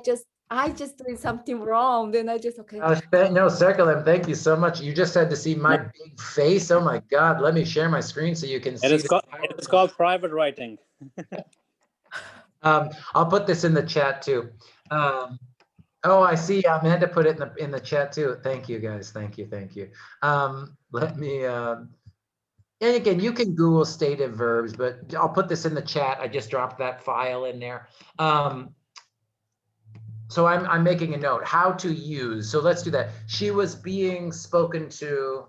just doing something wrong. Then I just okay. No, Circulum, thank you so much. You just had to see my big face. Oh my God, let me share my screen so you can see. It's called private writing. I'll put this in the chat too. Oh, I see. Amanda put it in the chat too. Thank you, guys. Thank you. Let me. And again, you can Google stative verbs, but I'll put this in the chat. I just dropped that file in there. So I'm making a note. How to use. So let's do that. She was being spoken to.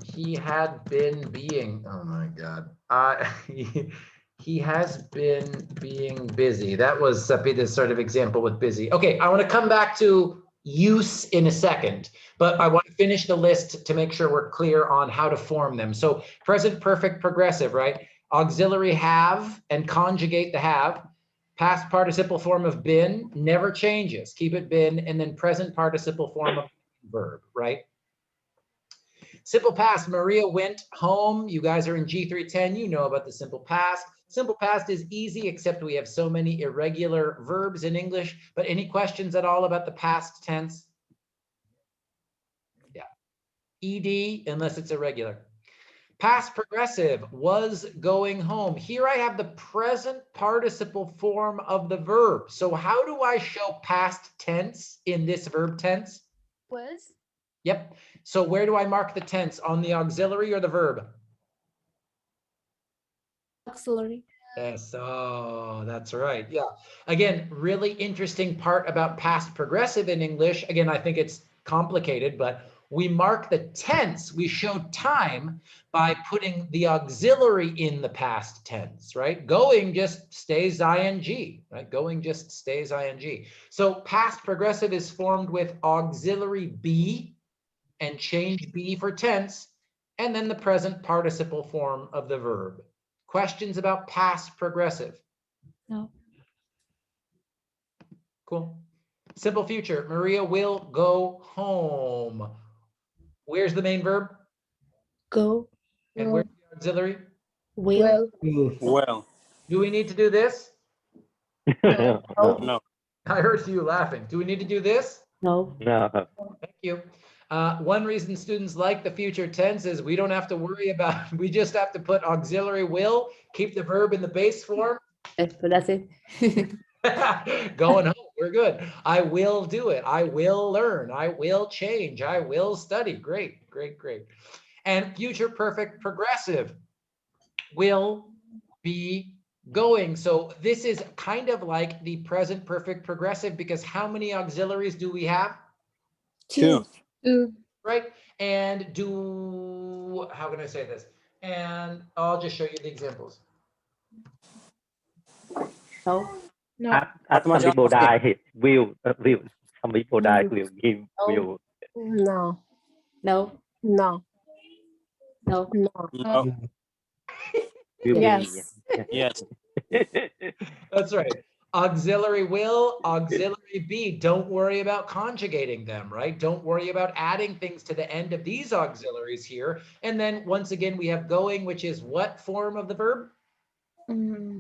He had been being, oh my God. He has been being busy. That was the sort of example with busy. Okay, I want to come back to use in a second, but I want to finish the list to make sure we're clear on how to form them. So present perfect progressive, right? Auxiliary have and conjugate the have. Past participle form of been never changes. Keep it been, and then present participle form of verb, right? Simple past, Maria went home. You guys are in G310. You know about the simple past. Simple past is easy, except we have so many irregular verbs in English. But any questions at all about the past tense? Yeah. ED, unless it's irregular. Past progressive, was going home. Here I have the present participle form of the verb. So how do I show past tense in this verb tense? Was. Yep. So where do I mark the tense? On the auxiliary or the verb? Auxiliary. Yes. Oh, that's right. Yeah. Again, really interesting part about past progressive in English. Again, I think it's complicated, but we mark the tense. We show time by putting the auxiliary in the past tense, right? Going just stays ing, right? Going just stays ing. So past progressive is formed with auxiliary be and change be for tense, and then the present participle form of the verb. Questions about past progressive? No. Cool. Simple future, Maria will go home. Where's the main verb? Go. And where's the auxiliary? Will. Well. Do we need to do this? No. No. I heard you laughing. Do we need to do this? No. No. Thank you. One reason students like the future tense is we don't have to worry about, we just have to put auxiliary will, keep the verb in the base form. That's it. Going home, we're good. I will do it. I will learn. I will change. I will study. Great. And future perfect progressive will be going. So this is kind of like the present perfect progressive because how many auxiliaries do we have? Two. Right? And how can I say this? And I'll just show you the examples. No. As some people die, will. Some people die, will give, will. No. No. No. No. No. No. Will Yes. be. Yes. That's right. Auxiliary will, auxiliary be. Don't worry about conjugating them, right? Don't worry about adding things to the end of these auxiliaries here. And then once again, we have going, which is what form of the verb?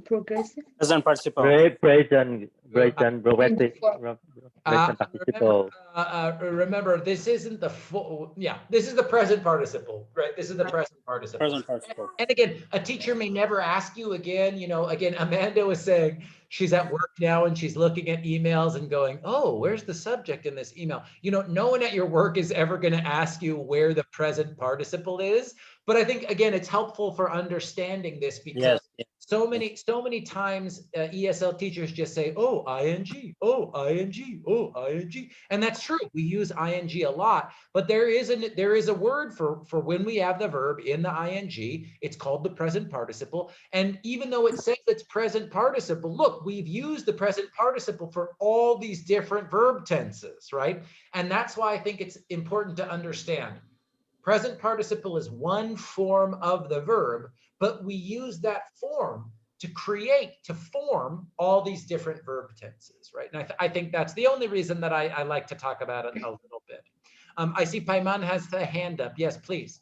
Progressive. Present participle. Present progressive. Present participle. Remember, this isn't the full, this is the present participle, right? This is the present participle. Present participle. And again, a teacher may never ask you again, again, Amanda was saying she's at work now and she's looking at emails and going, oh, where's the subject in this email? No one at your work is ever going to ask you where the present participle is. But I think, again, it's helpful for understanding this because so many times ESL teachers just say, oh, ing, oh, ing, oh, ing. And that's true. We use ing a lot, but there is a word for when we have the verb in the ing. It's called the present participle. And even though it says it's present participle, look, we've used the present participle for all these different verb tenses, right? And that's why I think it's important to understand. Present participle is one form of the verb, but we use that form to form all these different verb tenses, right? And I think that's the only reason that I like to talk about it a little bit. I see Paiman has the hand up. Yes, please.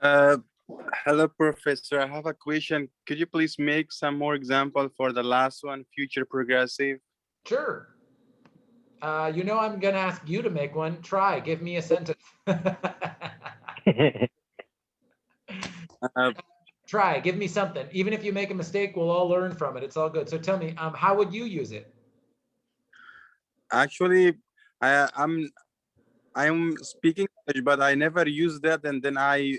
Hello, Professor. I have a question. Could you please make some more example for the last one, future progressive? Sure. I'm going to ask you to make one. Try. Give me a sentence. Try. Give me something. Even if you make a mistake, we'll all learn from it. It's all good. So tell me, how would you use it? Actually, I'm speaking English, but I never use that, and then I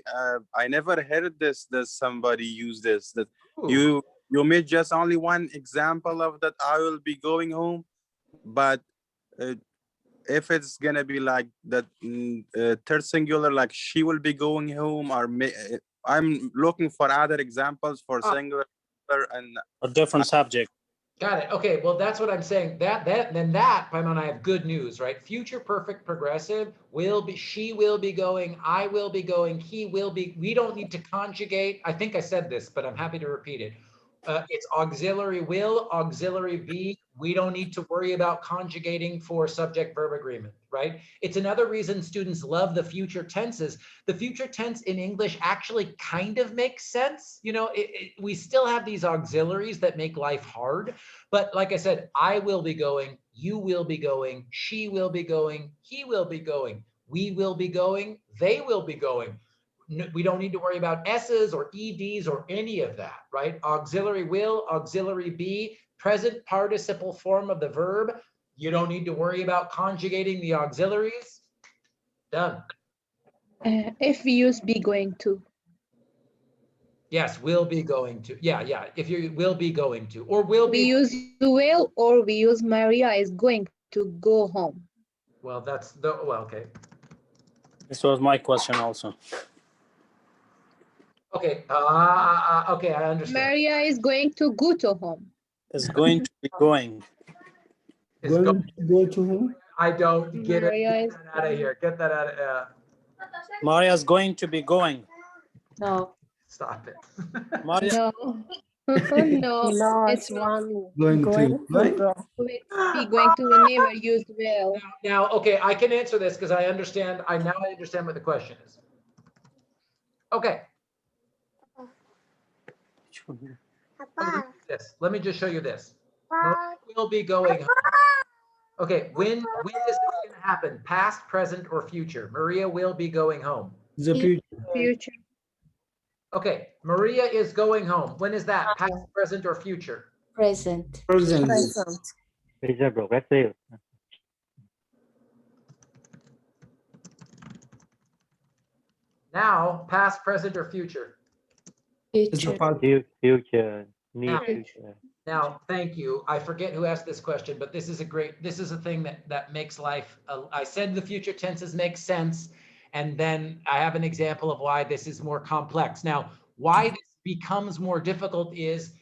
never heard this that somebody use this. That you made just only one example of that. I will be going home, but if it's gonna be like that third singular, like she will be going home, or I'm looking for other examples for singular and a different subject. Got it. Okay, well, that's what I'm saying. Paiman, I have good news, right? Future perfect progressive will be, she will be going, I will be going, he will be. We don't need to conjugate. I think I said this, but I'm happy to repeat it. It's auxiliary will, auxiliary be. We don't need to worry about conjugating for subject verb agreement, right? It's another reason students love the future tenses. The future tense in English actually kind of makes sense. We still have these auxiliaries that make life hard. But like I said, I will be going, you will be going, she will be going, he will be going, we will be going, they will be going. We don't need to worry about S's or EDs or any of that, right? Auxiliary will, auxiliary be, present participle form of the verb. You don't need to worry about conjugating the auxiliaries. Done. If we use be going to. Yes, will be going to. Yeah. If you will be going to, or will be. We use will, or we use Maria is going to go home. Well, okay. This was my question also. Okay, okay, I understand. Maria is going to go to home. Is going to be going. Is going to go to whom? I don't get Maria it. Get that out of here. Get that out of Maria's going to be going. No. Stop it. Maria. No. No, it's one going to, right? Be going to, we never use will. Now, okay, I can answer this because I understand. I understand what the question is. Okay. Let me just show you this. We'll be going home. Okay, when is this going to happen? Past, present, or future? Maria will be going home. The future. Future. Okay, Maria is going home. When is that? Past, present, or future? Present. Present. Present progressive. Now, past, present, or future? Future. Future. Near future. Now, thank you. I forget who asked this question, but this is a thing that makes life, I said the future tenses make sense. And then I have an example of why this is more complex. Now, why this becomes more difficult is,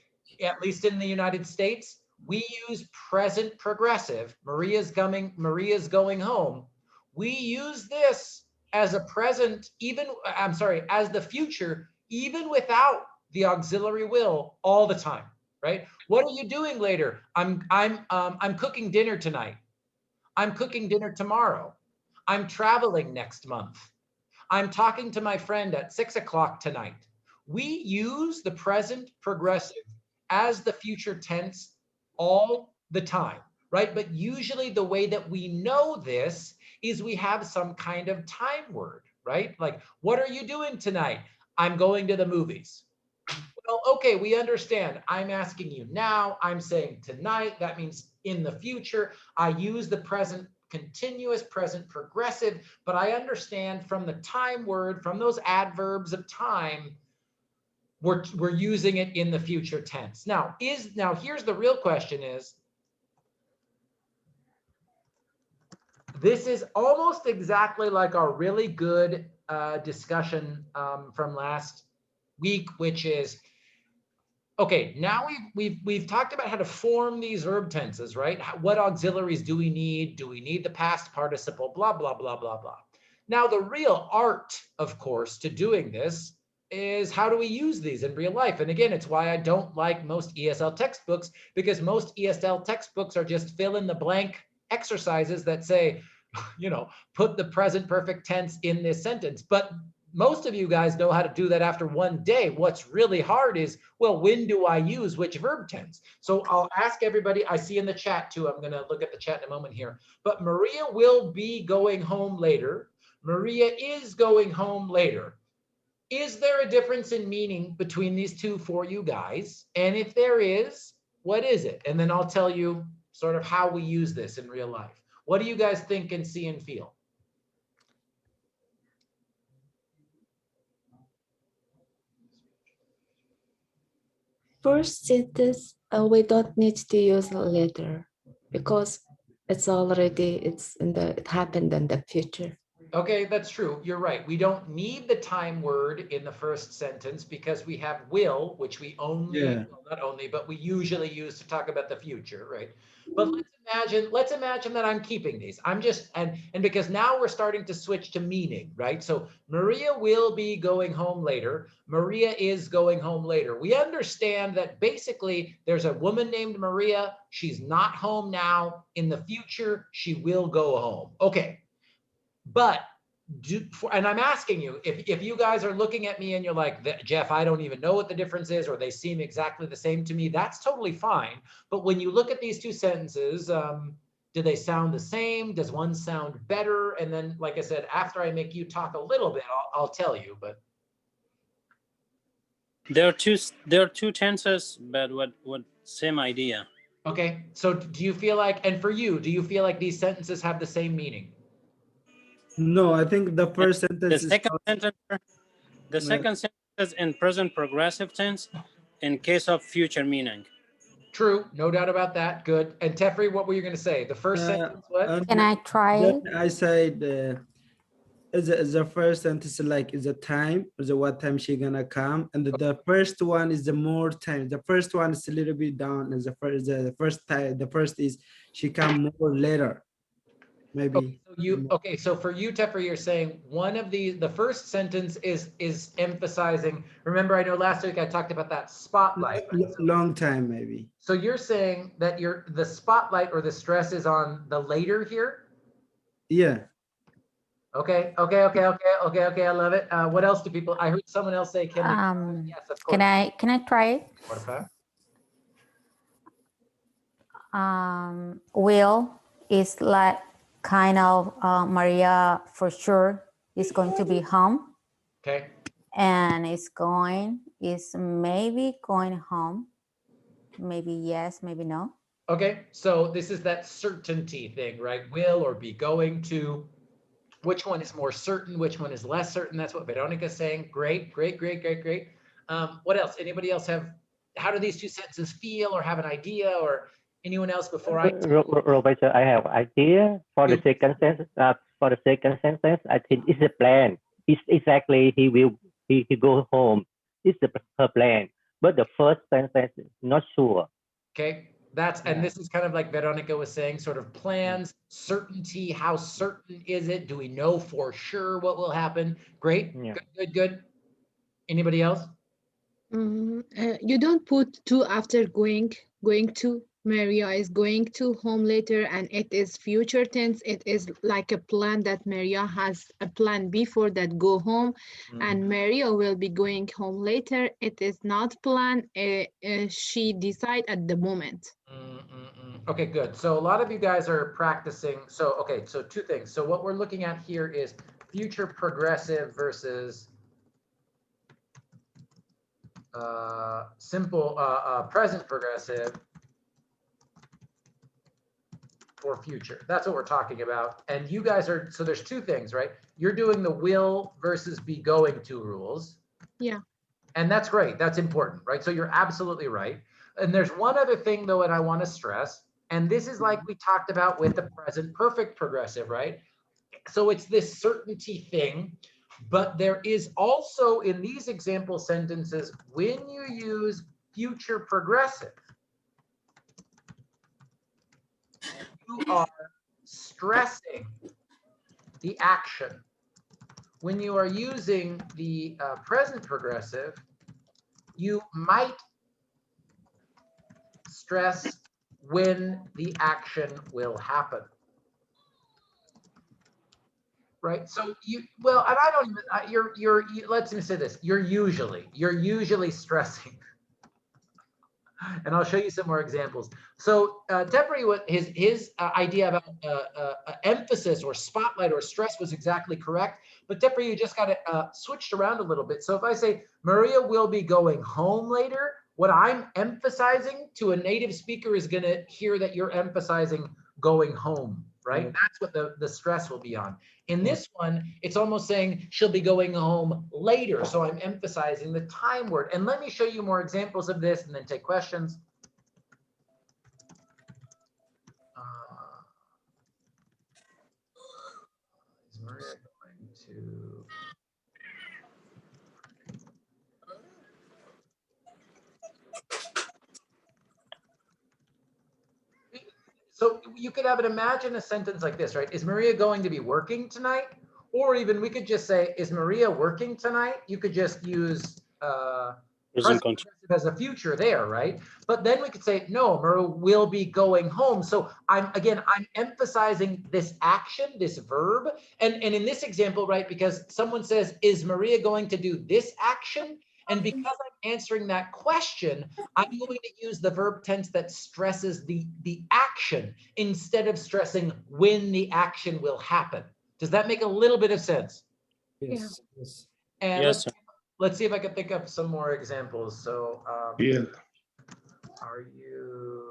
at least in the United States, we use present progressive. Maria's going home. We use this as a present, as the future, even without the auxiliary will all the time. right? What are you doing later? I'm cooking dinner tonight. I'm cooking dinner tomorrow. I'm traveling next month. I'm talking to my friend at 6 o'clock tonight. We use the present progressive as the future tense all the time, right? But usually the way that we know this is we have some kind of time word, right? Like, what are you doing tonight? I'm going to the movies. Well, okay, we understand. I'm asking you now. I'm saying tonight. That means in the future. I use the present continuous, present progressive, but I understand from the time word, from those adverbs of time, we're using it in the future tense. Now, here's the real question is, this is almost exactly like our really good discussion from last week, which is, okay, now we've talked about how to form these verb tenses, right? What auxiliaries do we need? Do we need the past participle? Blah, blah, blah, blah, blah. Now, the real art, of course, to doing this is how do we use these in real life? And again, it's why I don't like most ESL textbooks, because most ESL textbooks are just fill in the blank exercises that say, you know, put the present perfect tense in this sentence. But most of you guys know how to do that after one day. What's really hard is, well, when do I use which verb tense? So I'll ask everybody, I see in the chat too, I'm gonna look at the chat in a moment here, but Maria will be going home later. Maria is going home later. Is there a difference in meaning between these two for you guys? And if there is, what is it? And then I'll tell you sort of how we use this in real life. What do you guys think and see and feel? First sentence, we don't need to use later because it happened in the future. Okay, that's true. You're right. We don't need the time word in the first sentence because we have will, which we only, well, not only, but we usually use to talk about the future, right? But let's imagine that I'm keeping these. I'm just, and because now we're starting to switch to meaning, right? So Maria will be going home later. Maria is going home later. We understand that basically there's a woman named Maria. She's not home now. In the future, she will go home. Okay. But and I'm asking you, if you guys are looking at me and you're like, Jeff, I don't even know what the difference is, or they seem exactly the same to me, that's totally fine. But when you look at these two sentences, do they sound the same? Does one sound better? And then, like I said, after I make you talk a little bit, I'll tell you. But there are two tenses, but what same idea. Okay, so do you feel like, and for you, do you feel like these sentences have the same meaning? No, I think the first sentence the second sentence is in present progressive tense in case of future meaning. True, no doubt about that. Good. And Tefri, what were you going to say? The first sentence, what? Can I try? I said is the first sentence like is the time, is the what time she gonna come, and the first one is the more time. The first one is a little bit down. Is the first time. The first is she come more later. Maybe. Okay, so for you, Tefri, you're saying one of the first sentence is emphasizing. Remember, I know last week I talked about that spotlight. Long time, maybe. So you're saying that the spotlight or the stress is on the later here? Yeah. Okay. I love it. What else do people? I heard someone else say, "Can you?" Yes, of course. Can I try it? Porfa. Will is like kind of Maria for sure is going to be home. Okay. And is maybe going home. Maybe yes, maybe no. Okay, so this is that certainty thing, right? Will or be going to. Which one is more certain? Which one is less certain? That's what Veronica's saying. Great. What else? Anybody else have? How do these two sentences feel, or have an idea, or anyone else before I? Roberto, I have idea for the second sentence. For the second sentence, I think it's a plan. It's exactly he go home. It's her plan. But the first sentence, not sure. Okay, and this is kind of like Veronica was saying, sort of plans, certainty. How certain is it? Do we know for sure what will happen? Great, good. Anybody else? You don't put to after going to. Maria is going to home later, and it is future tense. It is like a plan that Maria has a plan before that go home, and Maria will be going home later. It is not plan. She decide at the moment. Okay, good. So a lot of you guys are practicing. So, okay, so two things. So what we're looking at here is future progressive versus simple present progressive for future. That's what we're talking about. And you guys are, so there's two things, right? You're doing the will versus be going to rules. Yeah. And that's great. That's important, right? So you're absolutely right. And there's one other thing though, that I want to stress, and this is like we talked about with the present perfect progressive, right? So it's this certainty thing, but there is also in these example sentences, when you use future progressive, you are stressing the action. When you are using the present progressive, you might stress when the action will happen. Right. So you, well, and I don't even, let's say this, you're usually stressing. And I'll show you some more examples. So Tepri, what his idea about emphasis or spotlight or stress was exactly correct. But Tepri, you just got it switched around a little bit. So if I say Maria will be going home later, what I'm emphasizing to a native speaker is going to hear that you're emphasizing going home, right? That's what the stress will be on. In this one, it's almost saying she'll be going home later. So I'm emphasizing the time word. And let me show you more examples of this and then take questions. Is Maria going to... So you could have it, imagine a sentence like this, right? Is Maria going to be working tonight? Or even we could just say, is Maria working tonight? You could just use present progressive as a future there, right? But then we could say, no, Maria will be going home. So I'm emphasizing this action, this verb. And in this example, right, because someone says, is Maria going to do this action? And because I'm answering that question, I'm going to use the verb tense that stresses the action instead of stressing when the action will happen. Does that make a little bit of sense? Yes. Yes. And Yes, let's see if I can think of some more examples. So Yeah. are you...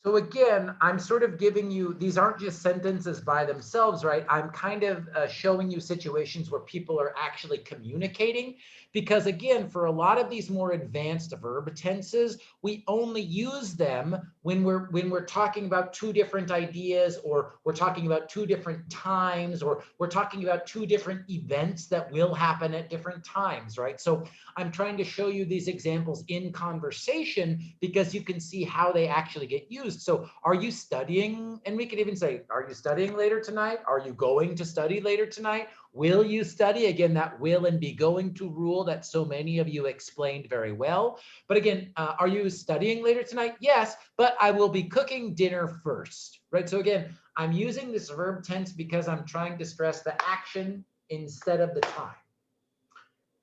So again, I'm sort of giving you, these aren't just sentences by themselves, right? I'm kind of showing you situations where people are actually communicating, because again, for a lot of these more advanced verb tenses, we only use them when we're talking about two different ideas, or we're talking about two different times, or we're talking about two different events that will happen at different times, right? So I'm trying to show you these examples in conversation because you can see how they actually get used. So are you studying? And we could even say, are you studying later tonight? Are you going to study later tonight? Will you study? Again, that will and be going to rule that so many of you explained very well. But again, are you studying later tonight? Yes, but I will be cooking dinner first, right? So again, I'm using this verb tense because I'm trying to stress the action instead of the time.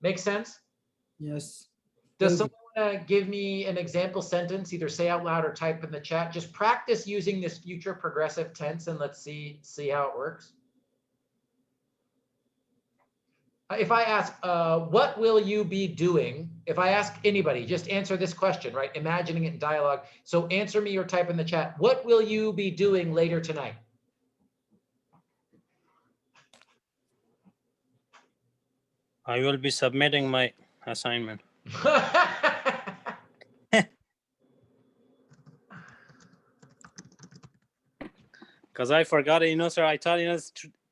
Make sense? Yes. Does someone want to give me an example sentence, either say out loud or type in the chat? Just practice using this future progressive tense and let's see how it works. If I ask, what will you be doing? If I ask anybody, just answer this question, right? Imagining it in dialogue. So answer me or type in the chat. What will you be doing later tonight? I will be submitting my assignment. Because I forgot it, sir. I thought,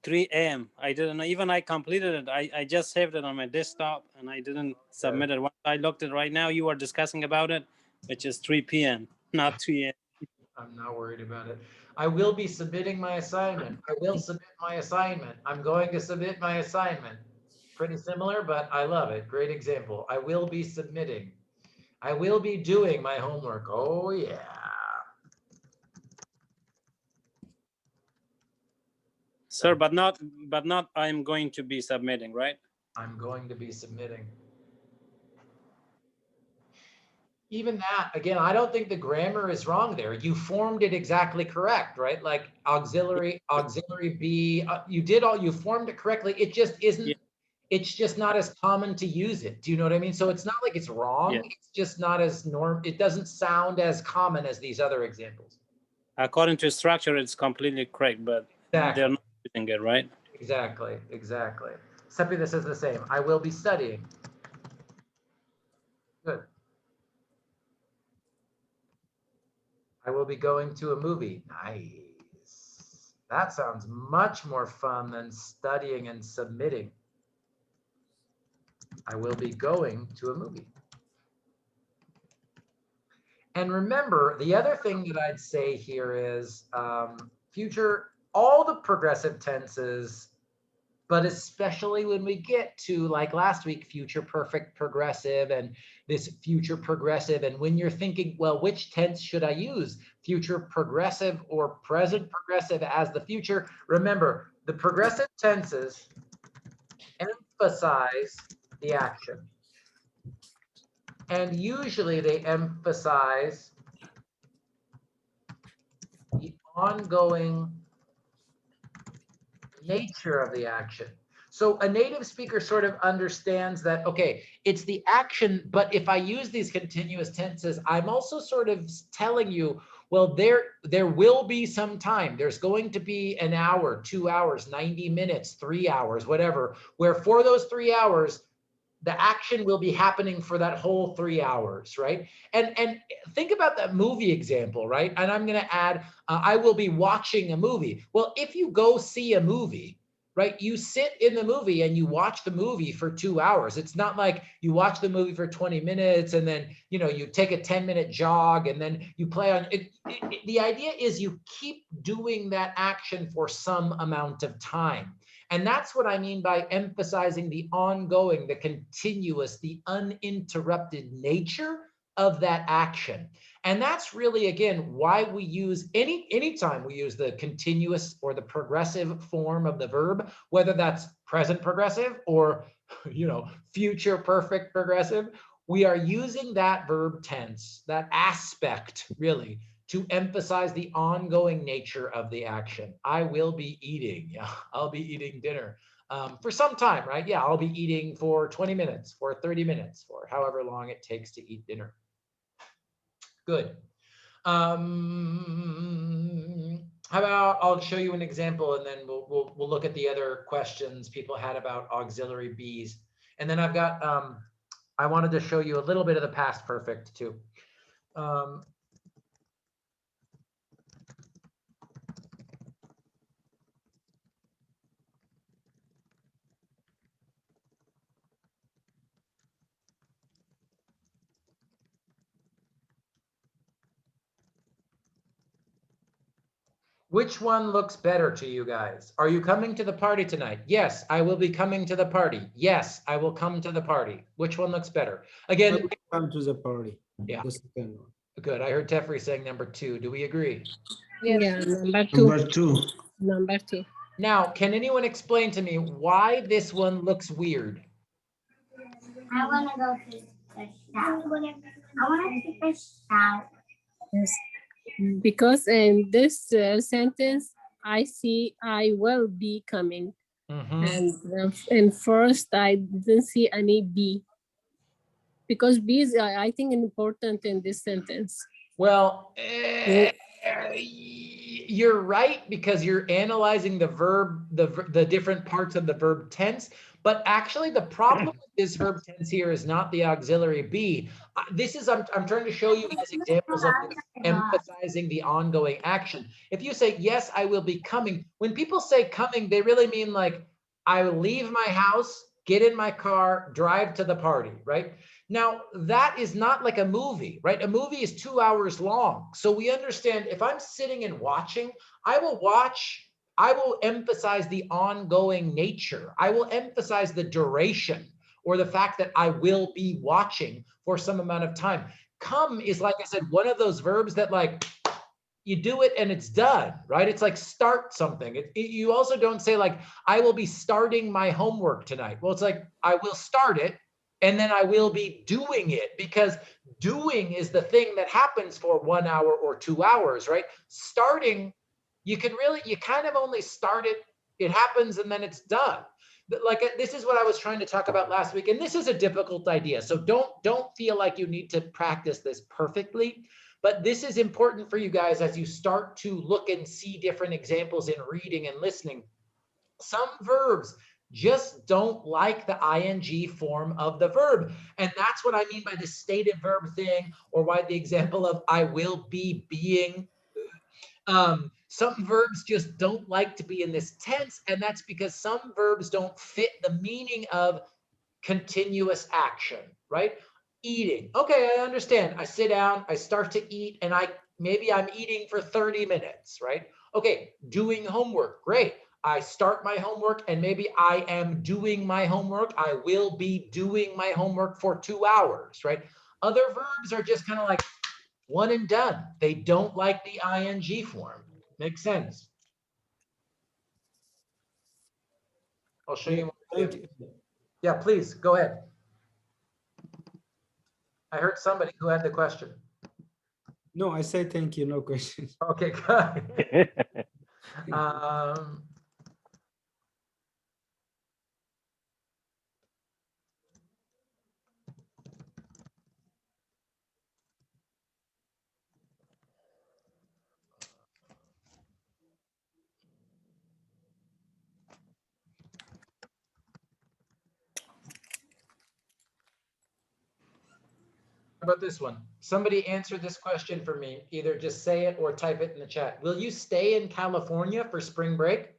3 a.m. I didn't know. Even I completed it. I just saved it on my desktop and I didn't submit it. Once I looked at it right now, you are discussing about it, which is 3 p.m., not 3 a.m. I'm not worried about it. I will be submitting my assignment. I will submit my assignment. I'm going to submit my assignment. Pretty similar, but I love it. Great example. I will be submitting. I will be doing my homework. Oh yeah. Sir, but not I'm going to be submitting, right? I'm going to be submitting. Even that, again, I don't think the grammar is wrong there. You formed it exactly correct, right? Like auxiliary be, you formed it correctly. It just isn't, it's just not as common to use it. Do you know what I mean? So it's not like it's wrong. Yeah. It's just not as it doesn't sound as common as these other examples. According to structure, it's completely correct, but they're not using it, right? Exactly, exactly. Seppi, this is the same. I will be studying. Good. I will be going to a movie. Nice. That sounds much more fun than studying and submitting. I will be going to a movie. And remember, the other thing that I'd say here is future, all the progressive tenses, but especially when we get to, like last week, future perfect progressive and this future progressive. And when you're thinking, well, which tense should I use? Future progressive or present progressive as the future? Remember, the progressive tenses emphasize the action. And usually they emphasize the ongoing nature of the action. So a native speaker sort of understands that, okay, it's the action, but if I use these continuous tenses, I'm also sort of telling you, well, there will be some time. There's going to be an hour, 2 hours, 90 minutes, 3 hours, whatever, where for those 3 hours, the action will be happening for that whole 3 hours, right? And think about that movie example, right? And I'm going to add, I will be watching a movie. Well, if you go see a movie, right, you sit in the movie and you watch the movie for 2 hours. It's not like you watch the movie for 20 minutes and then, you know, you take a 10-minute jog and then you play on it. The idea is you keep doing that action for some amount of time. And that's what I mean by emphasizing the ongoing, the continuous, the uninterrupted nature of that action. And that's really, again, why we use anytime we use the continuous or the progressive form of the verb, whether that's present progressive or, you know, future perfect progressive, we are using that verb tense, that aspect really, to emphasize the ongoing nature of the action. I will be eating. Yeah, I'll be eating dinner for some time, right? Yeah, I'll be eating for 20 minutes, for 30 minutes, for however long it takes to eat dinner. Good. How about I'll show you an example and then we'll look at the other questions people had about auxiliary bees. And then I've got, I wanted to show you a little bit of the past perfect too. Which one looks better to you guys? Are you coming to the party tonight? Yes, I will be coming to the party. Yes, I will come to the party. Which one looks better? Again, come to the party. Yeah. The second one. Good. I heard Tefri saying number 2. Do we agree? Yes. Yeah, number two. Number 2. Number 2. Now, can anyone explain to me why this one looks weird? I want to go to the south. I want to take the south. Yes. Because in this sentence, I see I will be coming. And first, I didn't see any be. Because be is, I think, important in this sentence. Well, You're right, because you're analyzing the verb, the different parts of the verb tense. But actually, the problem with this verb tense here is not the auxiliary be. This is, I'm trying to show you guys examples of this, emphasizing the ongoing action. If you say, yes, I will be coming, when people say coming, they really mean like, I will leave my house, get in my car, drive to the party, right? Now, that is not like a movie, right? A movie is 2 hours long. So we understand if I'm sitting and watching, I will watch, I will emphasize the ongoing nature. I will emphasize the duration or the fact that I will be watching for some amount of time. Come is, like I said, one of those verbs that like, you do it and it's done, right? It's like start something. You also don't say like, I will be starting my homework tonight. Well, it's like, I will start it and then I will be doing it, because doing is the thing that happens for 1 hour or 2 hours, right? Starting, you kind of only start it, it happens and then it's done. But like, this is what I was trying to talk about last week. And this is a difficult idea. So don't feel like you need to practice this perfectly. But this is important for you guys as you start to look and see different examples in reading and listening. Some verbs just don't like the ing form of the verb. And that's what I mean by the stated verb thing, or why the example of I will be being. Some verbs just don't like to be in this tense, and that's because some verbs don't fit the meaning of continuous action, right? Eating. Okay, I understand. I sit down, I start to eat, and maybe I'm eating for 30 minutes, right? Okay, doing homework. Great. I start my homework and maybe I am doing my homework. I will be doing my homework for 2 hours, right? Other verbs are just kind of like one and done. They don't like the ing form. Makes sense. I'll show you. Thank you. Yeah, please go ahead. I heard somebody who had the question. No, I say thank you, no questions. Okay, good. How about this one? Somebody answer this question for me. Either just say it or type it in the chat. Will you stay in California for spring break?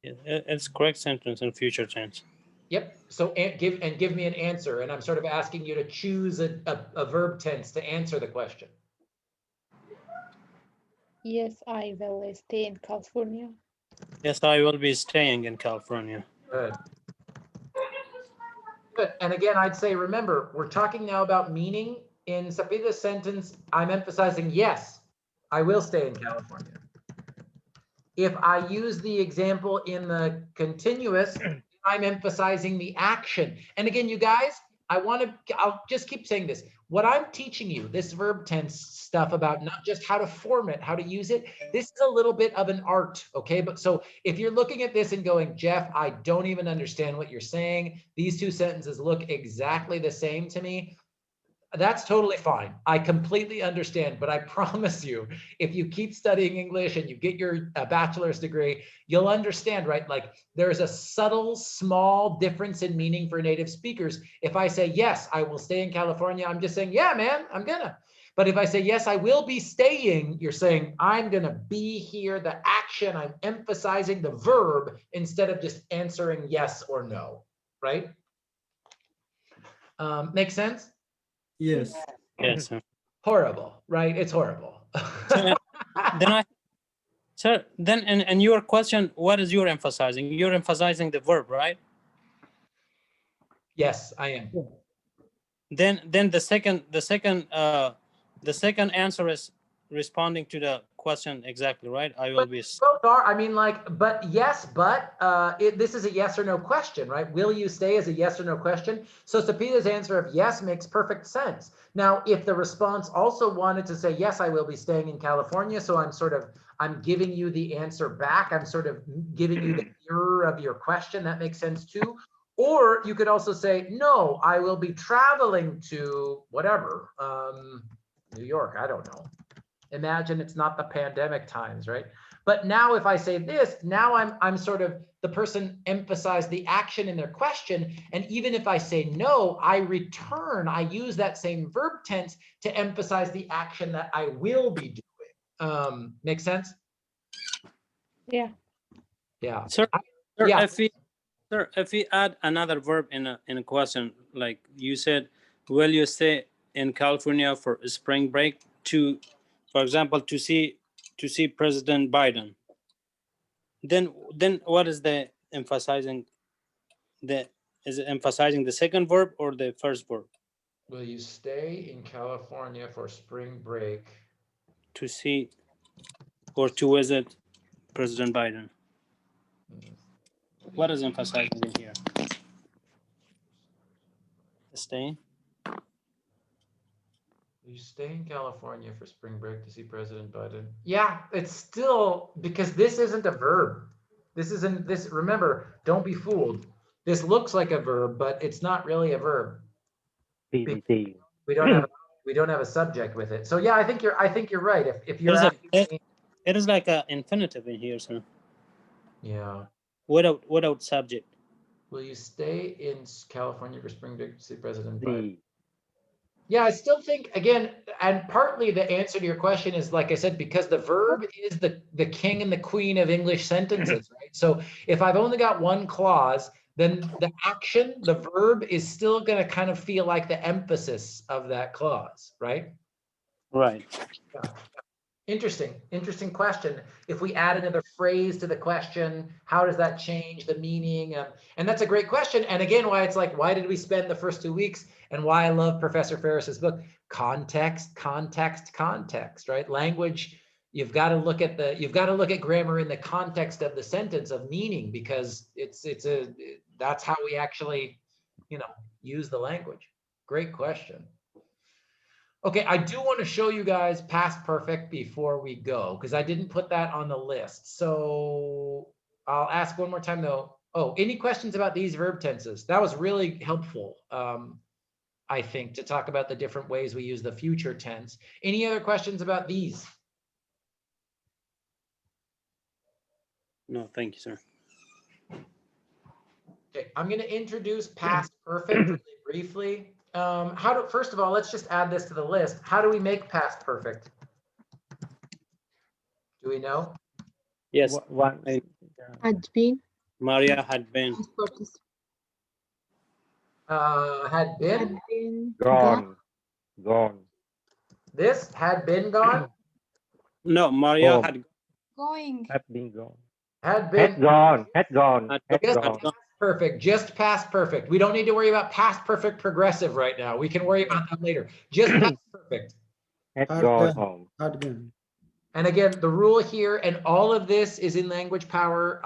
It's correct sentence in future tense. Yep. So give me an answer. And I'm sort of asking you to choose a verb tense to answer the question. Yes, I will stay in California. Yes, I will be staying in California. Good. Good. And again, I'd say, remember, we're talking now about meaning. In Sapita's sentence, I'm emphasizing, yes, I will stay in California. If I use the example in the continuous, I'm emphasizing the action. And again, you guys, I'll just keep saying this. What I'm teaching you, this verb tense stuff about not just how to form it, how to use it, this is a little bit of an art, okay? But so if you're looking at this and going, Jeff, I don't even understand what you're saying. These two sentences look exactly the same to me. That's totally fine. I completely understand, but I promise you, if you keep studying English and you get your bachelor's degree, you'll understand, right? Like there's a subtle, small difference in meaning for native speakers. If I say, yes, I will stay in California, I'm just saying, yeah, man, I'm gonna. But if I say, yes, I will be staying, you're saying, I'm gonna be here, the action, I'm emphasizing the verb instead of just answering yes or no, right? Make sense? Yes. Yes. Horrible, right? It's horrible. Then in your question, what is you're emphasizing? You're emphasizing the verb, right? Yes, I am. Then the second answer is responding to the question exactly, right? I will be. Both are. I mean, like, but yes, but this is a yes or no question, right? Will you stay is a yes or no question. So Sapita's answer of yes makes perfect sense. Now, if the response also wanted to say, yes, I will be staying in California, so I'm giving you the answer back. I'm sort of giving you the mirror of your question. That makes sense too. Or you could also say, no, I will be traveling to whatever, New York, I don't know. Imagine it's not the pandemic times, right? But now if I say this, now I'm sort of, the person emphasized the action in their question. And even if I say no, I return, I use that same verb tense to emphasize the action that I will be doing. Make sense? Yeah. Yeah. Sir, Yeah. if we add another verb in a question, like you said, will you stay in California for spring break to, for example, to see President Biden? Then what is the emphasizing? Is it emphasizing the second verb or the first verb? Will you stay in California for spring break? To see or to visit President Biden. What is emphasizing in here? Stay. You stay in California for spring break to see President Biden. Yeah, it's still, because this isn't a verb. This isn't this. Remember, don't be fooled. This looks like a verb, but it's not really a verb. We don't have a subject with it. So yeah, I think you're right. If you're asking me, it is like an infinitive in here, sir. Yeah. Without subject. Will you stay in California for spring break to see President Biden? Yeah, I still think, again, and partly the answer to your question is, like I said, because the verb is the king and the queen of English sentences, right? So if I've only got one clause, then the action, the verb, is still going to kind of feel like the emphasis of that clause, right? Right. Yeah. Interesting question. If we add another phrase to the question, how does that change the meaning? And that's a great question. And again, why it's like, why did we spend the first 2 weeks? And why I love Professor Ferris's book, context, right? Language, you've got to look at grammar in the context of the sentence of meaning, because that's how we actually, use the language. Great question. Okay, I do want to show you guys past perfect before we go, because I didn't put that on the list. So I'll ask one more time though. Oh, any questions about these verb tenses? That was really helpful, I think, to talk about the different ways we use the future tense. Any other questions about these? No, thank you, sir. Okay, I'm going to introduce past perfect really briefly. First of all, let's just add this to the list. How do we make past perfect? Do we know? Yes. Had been. Maria had been. Had been? Had been Gone. This had been gone? No, Maria had Going. Had been gone. Had been. Had gone. Past perfect, just past perfect. We don't need to worry about past perfect progressive right now. We can worry about that later. Just past perfect. Had gone home. And again, the rule here, and all of this is in Language Power.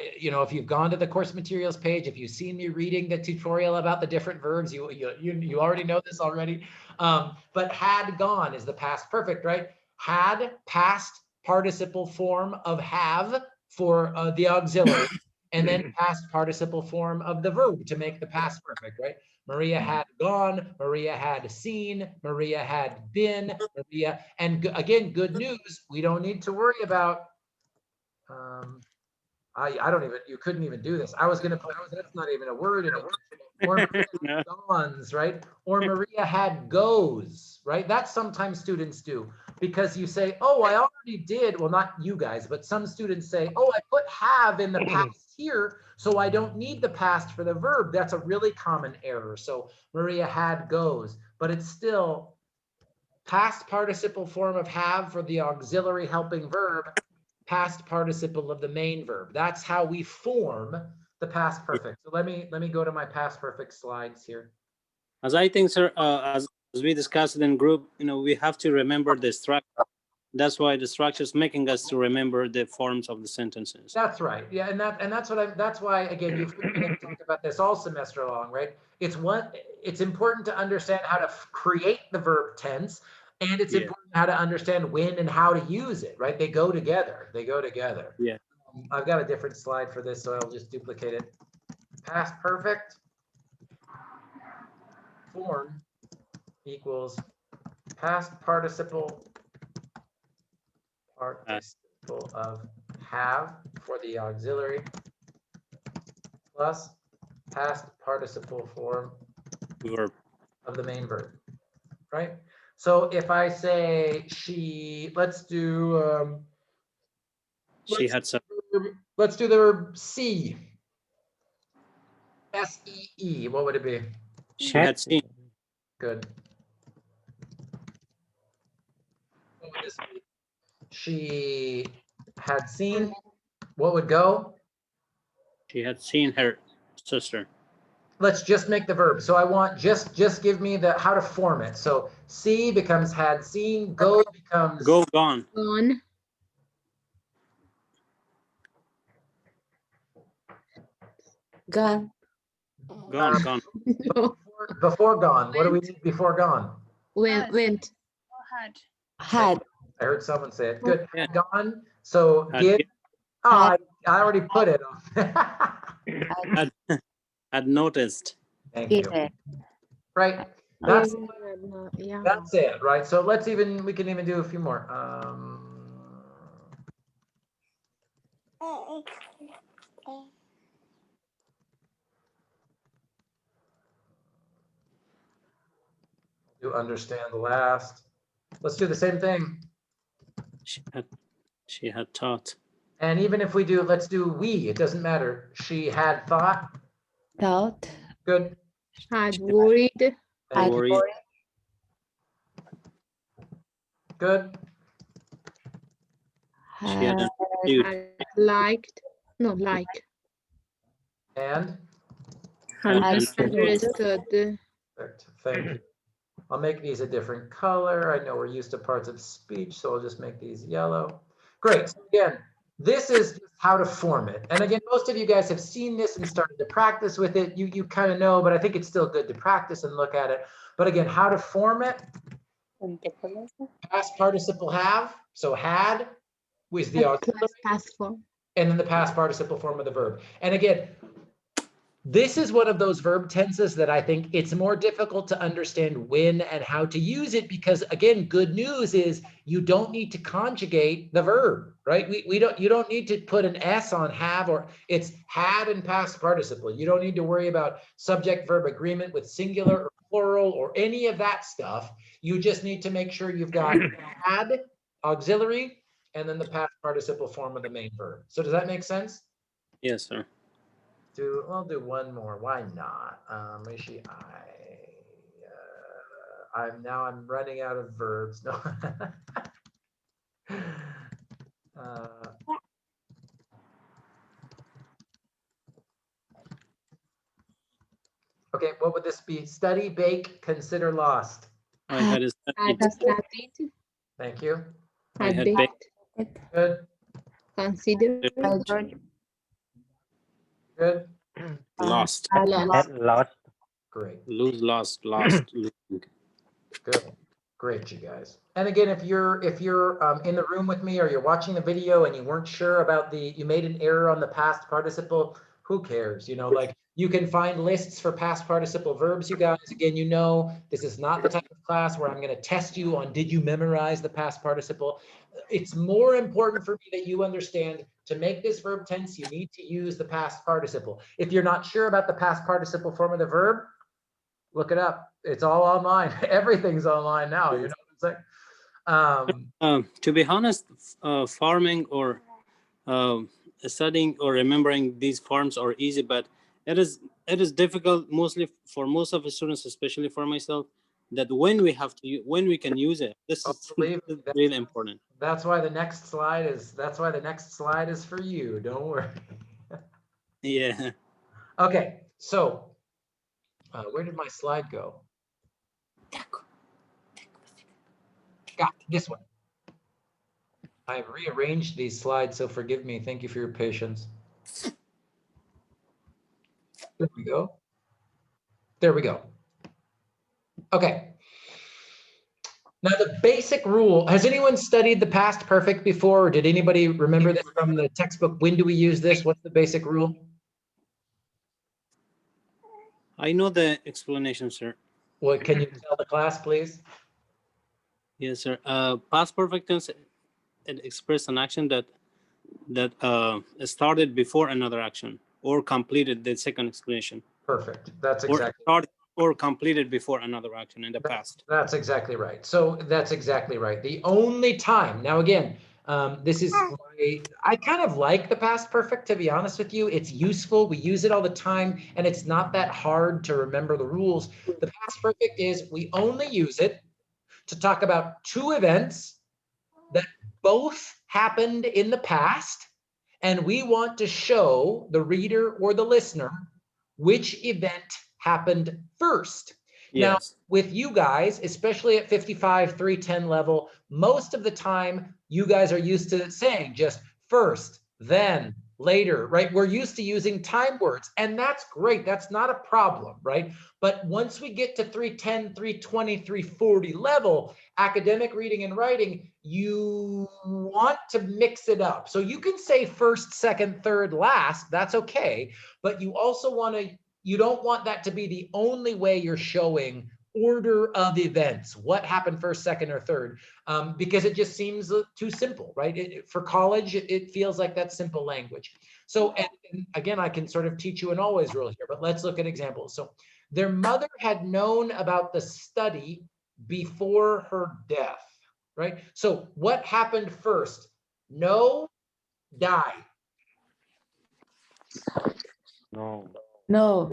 If you've gone to the course materials page, if you've seen me reading the tutorial about the different verbs, you already know this already. But had gone is the past perfect, right? Had, past participle form of have for the auxiliary, and then past participle form of the verb to make the past perfect, right? Maria had gone, Maria had seen, Maria had been, Maria, and again, good news, we don't need to worry about, you couldn't even do this. I was gonna put, that's not even a word in it. Or Maria had gons, right? Or Maria had goes, right? That's sometimes students do, because you say, oh, I already did, well, not you guys, but some students say, oh, I put have in the past here, so I don't need the past for the verb. That's a really common error. So Maria had goes, but it's still past participle form of have for the auxiliary helping verb, past participle of the main verb. That's how we form the past perfect. So let me go to my past perfect slides here. As I think, sir, as we discussed in group, we have to remember the structure. That's why the structure is making us to remember the forms of the sentences. That's right. Yeah, and that's why, again, you've heard me talk about this all semester long, right? It's important to understand how to create the verb tense, and it's important how to understand when and how to use it, right? They go together. Yeah. I've got a different slide for this, so I'll just duplicate it. Past perfect form equals past participle participle of have for the auxiliary plus past participle form Verb. of the main verb, right? So if I say she, let's do She had some. let's do the verb see. S-E-E, what would it be? She had seen. Good. What would this be? She had seen. What would go? She had seen her sister. Let's just make the verb. So I want just give me the how to form it. So see becomes had seen, go becomes Go, gone. Gone. Gone. Gone, gone. Before gone. What do we need before gone? Went. Had. Had. I heard someone say it. Good. Yeah. Gone. So Had give. gi- Oh, I already put it on. had noticed. Thank you. Right. That's it, right? So we can even do a few more. Do understand the last. Let's do the same thing. She had taught. And even if we do, let's do we, it doesn't matter. She had thought. Thought. Good. Had worried. Had worried. Good. She had Had liked. No, like. And? Understood. Perfect. Thank you. I'll make these a different color. I know we're used to parts of speech, so I'll just make these yellow. Great. So again, this is just how to form it. And again, most of you guys have seen this and started to practice with it. You kind of know, but I think it's still good to practice and look at it. But again, how to form it. Past participle have. So had was the auxiliary. Past form. And then the past participle form of the verb. And again, this is one of those verb tenses that I think it's more difficult to understand when and how to use it because again, good news is you don't need to conjugate the verb, right? You don't need to put an S on have or it's had and past participle. You don't need to worry about subject verb agreement with singular or plural or any of that stuff. You just need to make sure you've got had, auxiliary, and then the past participle form of the main verb. So does that make sense? Yes, sir. I'll do one more. Why not? Rishi, I'm running out of verbs. No. Okay, what would this be? Study, bake, consider lost. I had studied. Thank you. I had baked. Good. Consider. Good. Lost. Lost. Great. Lose, lost, lost, losing. Good. Great, you guys. And again, if you're in the room with me or you're watching the video and you weren't sure about you made an error on the past participle, who cares? You know, like you can find lists for past participle verbs, you guys. Again, you know, this is not the type of class where I'm going to test you on did you memorize the past participle. It's more important for me that you understand to make this verb tense, you need to use the past participle. If you're not sure about the past participle form of the verb, look it up. It's all online. Everything's online now. You know what I'm saying? To be honest, farming or studying or remembering these forms are easy, but it is difficult mostly for most of the students, especially for myself, that when we can use it. This is really important. That's why the next slide is for you. Don't worry. Yeah. Okay, so where did my slide go? This one. I've rearranged these slides, so forgive me. Thank you for your patience. There we go. There we go. Okay. Now the basic rule, has anyone studied the past perfect before, or did anybody remember this from the textbook? When do we use this? What's the basic rule? I know the explanation, sir. Well, can you tell the class, please? Yes, sir. Past perfect tense, it expresses an action that that started before another action or completed the second explanation. Perfect. That's Or exactly. started or completed before another action in the past. That's exactly right. So that's exactly right. The only time, now again, this is why I kind of like the past perfect, to be honest with you. It's useful. We use it all the time, and it's not that hard to remember the rules. The past perfect is we only use it to talk about two events that both happened in the past, and we want to show the reader or the listener which event happened first. Yes. Now, with you guys, especially at 55, 310 level, most of the time, you guys are used to saying just first, then, later, right? We're used to using time words, and that's great. That's not a problem, right? But once we get to 310, 320, 340 level, academic reading and writing, you want to mix it up. So you can say first, second, third, last, that's okay. But you also want to, you don't want that to be the only way you're showing order of events, what happened first, second, or third, because it just seems too simple, right? For college, it feels like that simple language. So, and again, I can sort of teach you an always rule here, but let's look at examples. So their mother had known about the study before her death, right? So what happened first? Know, die. No. No.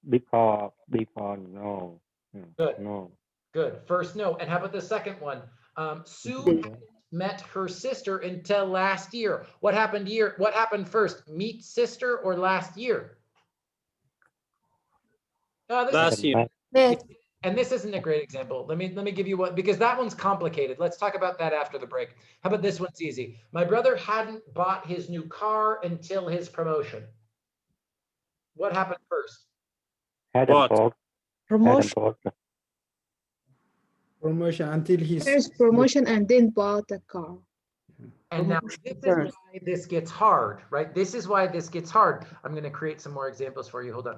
Before no. Good. No. Good. First no. And how about the second one? Sue hadn't met her sister until last year. What happened first? Meet sister or last year? Last year. And this isn't a great example. Let me give you one, because that one's complicated. Let's talk about that after the break. How about this one's easy? My brother hadn't bought his new car until his promotion. What happened first? Promotion until he's first promotion and then bought a car. And now this is why this gets hard, right? This is why this gets hard. I'm going to create some more examples for you. Hold on.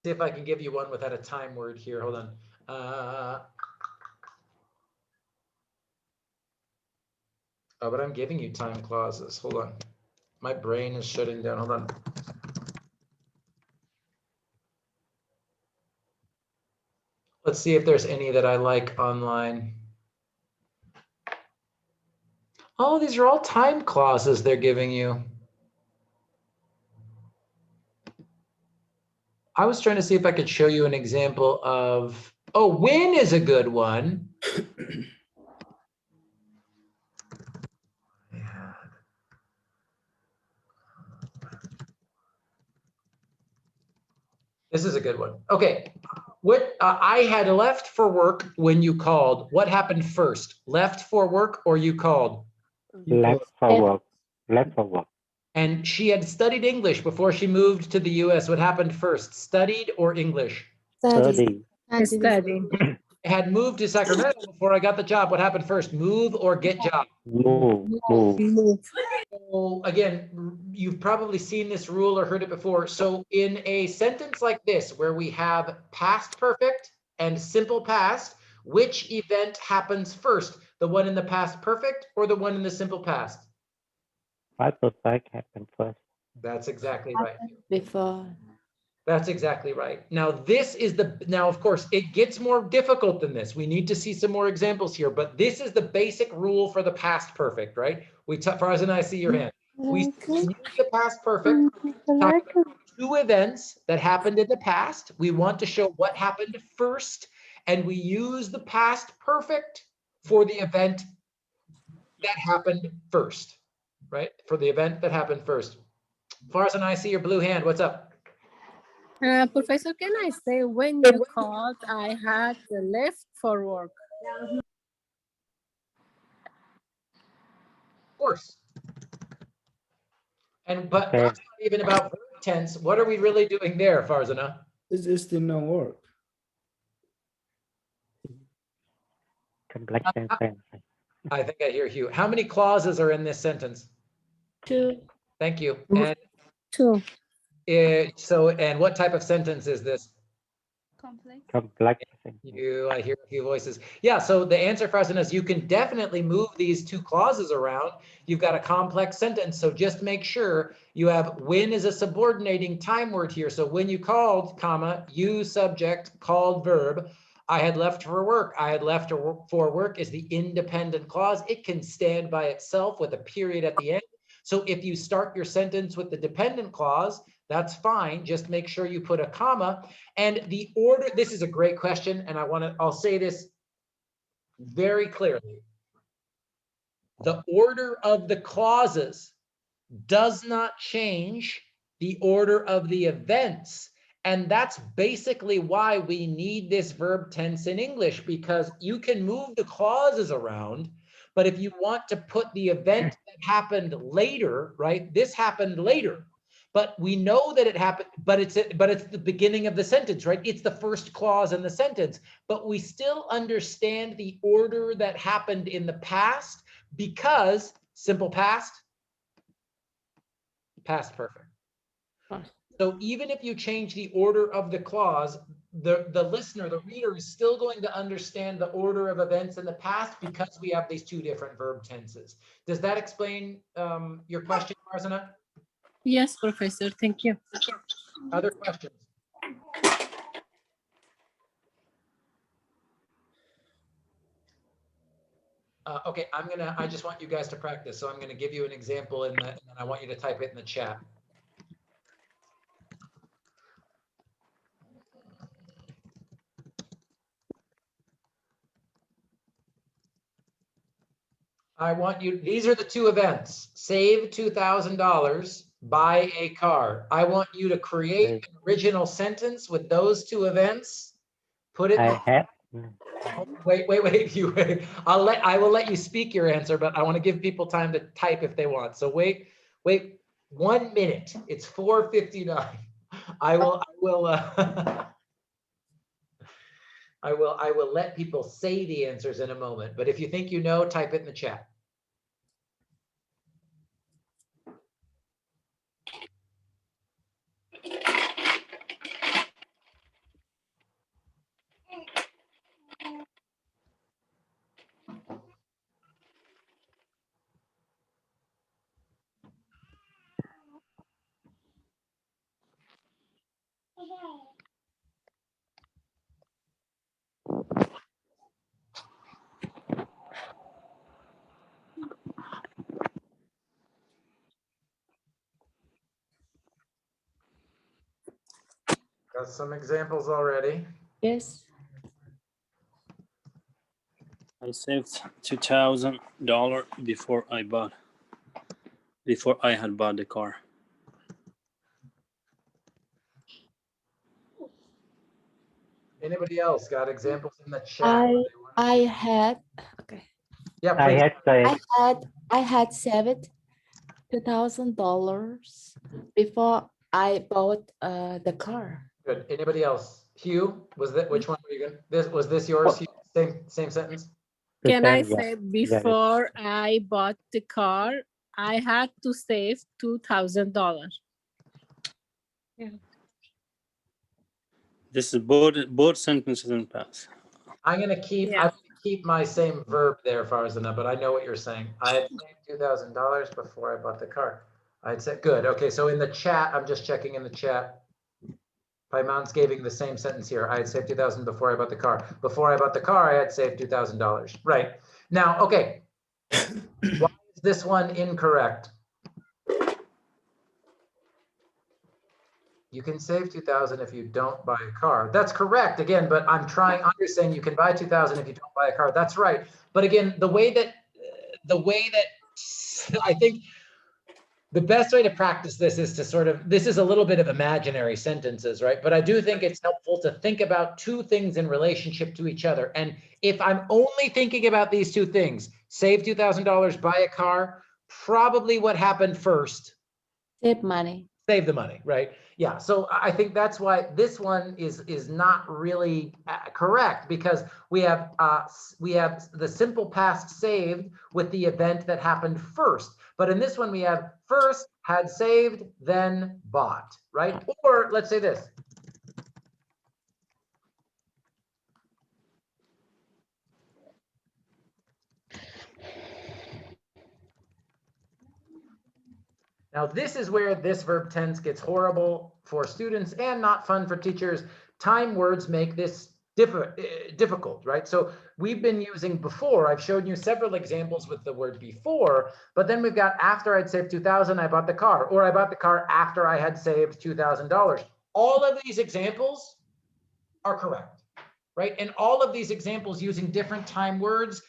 See if I can give you one without a time word here. Hold on. Oh, but I'm giving you time clauses. Hold on. My brain is shutting down. Hold on. Let's see if there's any that I like online. Oh, these are all time clauses they're giving you. I was trying to see if I could show you an example of, oh, when is a good one. This is a good one. Okay, what I had left for work when you called. What happened first? Left for work or you called? Left for work. Left for work. And she had studied English before she moved to the US. What happened first? Studied or English? Study. Study. I had moved to Sacramento before I got the job. What happened first? Move or get job? Move. So again, you've probably seen this rule or heard it before. So in a sentence like this, where we have past perfect and simple past, which event happens first? The one in the past perfect or the one in the simple past? Past perfect happened first. That's exactly right. Before. That's exactly right. Now this is now of course it gets more difficult than this. We need to see some more examples here, but this is the basic rule for the past perfect, right? Faraz and I see your hand. We use the past perfect to talk about two events that happened in the past. We want to show what happened first, and we use the past perfect for the event that happened first, right? For the event that happened first. Faraz and I see your blue hand. What's up? Professor, can I say when you called, I had left for work? Of course. But that's not even about verb tense. What are we really doing there, Farzana? It's still no work. Complex sentence. I think I hear Hugh. How many clauses are in this sentence? 2. Thank you. And 2. and what type of sentence is this? Complex. Complex. I hear a few voices. Yeah, so the answer, Farzana, is you can definitely move these 2 clauses around. You've got a complex sentence, so just make sure you have when is a subordinating time word here. So when you called, comma, you subject, called verb. I had left for work. I had left for work is the independent clause. It can stand by itself with a period at the end. So if you start your sentence with the dependent clause, that's fine. Just make sure you put a comma. And the order, this is a great question, and I'll say this very clearly. The order of the clauses does not change the order of the events. And that's basically why we need this verb tense in English, because you can move the clauses around, but if you want to put the event that happened later, right? This happened later. But we know that it happened, but it's the beginning of the sentence, right? It's the first clause in the sentence, but we still understand the order that happened in the past because simple past perfect. So even if you change the order of the clause, the listener, the reader is still going to understand the order of events in the past because we have these 2 different verb tenses. Does that explain your question, Farzana? Yes, Professor. Thank you. Other questions? Okay, I just want you guys to practice. So I'm gonna give you an example and then I want you to type it in the chat. I want you, these are the 2 events. Save $2,000, buy a car. I want you to create an original sentence with those 2 events. Put it. Wait. I will let you speak your answer, but I want to give people time to type if they want. So wait 1 minute. It's 4:59. I will let people say the answers in a moment, but if you think you know, type it in the chat. Got some examples already. Yes. I saved $2,000 before I had bought the car. Anybody else got examples in the chat? I had okay. Yeah, please. I had saved $2,000 before I bought the car. Good. Anybody else? Hugh, which one were you going? Was this yours? Hugh? Same sentence? Can I say before I bought the car, I had to save $2,000? Yeah. This is both sentences in past. I'm gonna keep my same verb there, Farzana, but I know what you're saying. I had saved $2,000 before I bought the car. I'd say good. Okay, so in the chat, I'm just checking in the chat. Paiman's giving the same sentence here. I had saved $2,000 before I bought the car. Before I bought the car, I had saved $2,000. Right. Now, okay. Why is this one incorrect? You can save $2,000 if you don't buy a car. That's correct. Again, but I'm saying you can buy $2,000 if you don't buy a car. That's right. But again, the way that I think the best way to practice this is to this is a little bit of imaginary sentences, right? But I do think it's helpful to think about 2 things in relationship to each other. And if I'm only thinking about these 2 things, save $2,000, buy a car, probably what happened first? Save money. Save the money, right? Yeah, so I think that's why this one is not really correct, because we have the simple past saved with the event that happened first. But in this one, we have first, had saved, then bought, right? Or let's say this. Now, this is where this verb tense gets horrible for students and not fun for teachers. Time words make this difficult, right? So we've been using before. I've showed you several examples with the word before, but then we've got after I'd saved 2,000, I bought the car, or I bought the car after I had saved $2,000. All of these examples are correct, right? And all of these examples using different time words,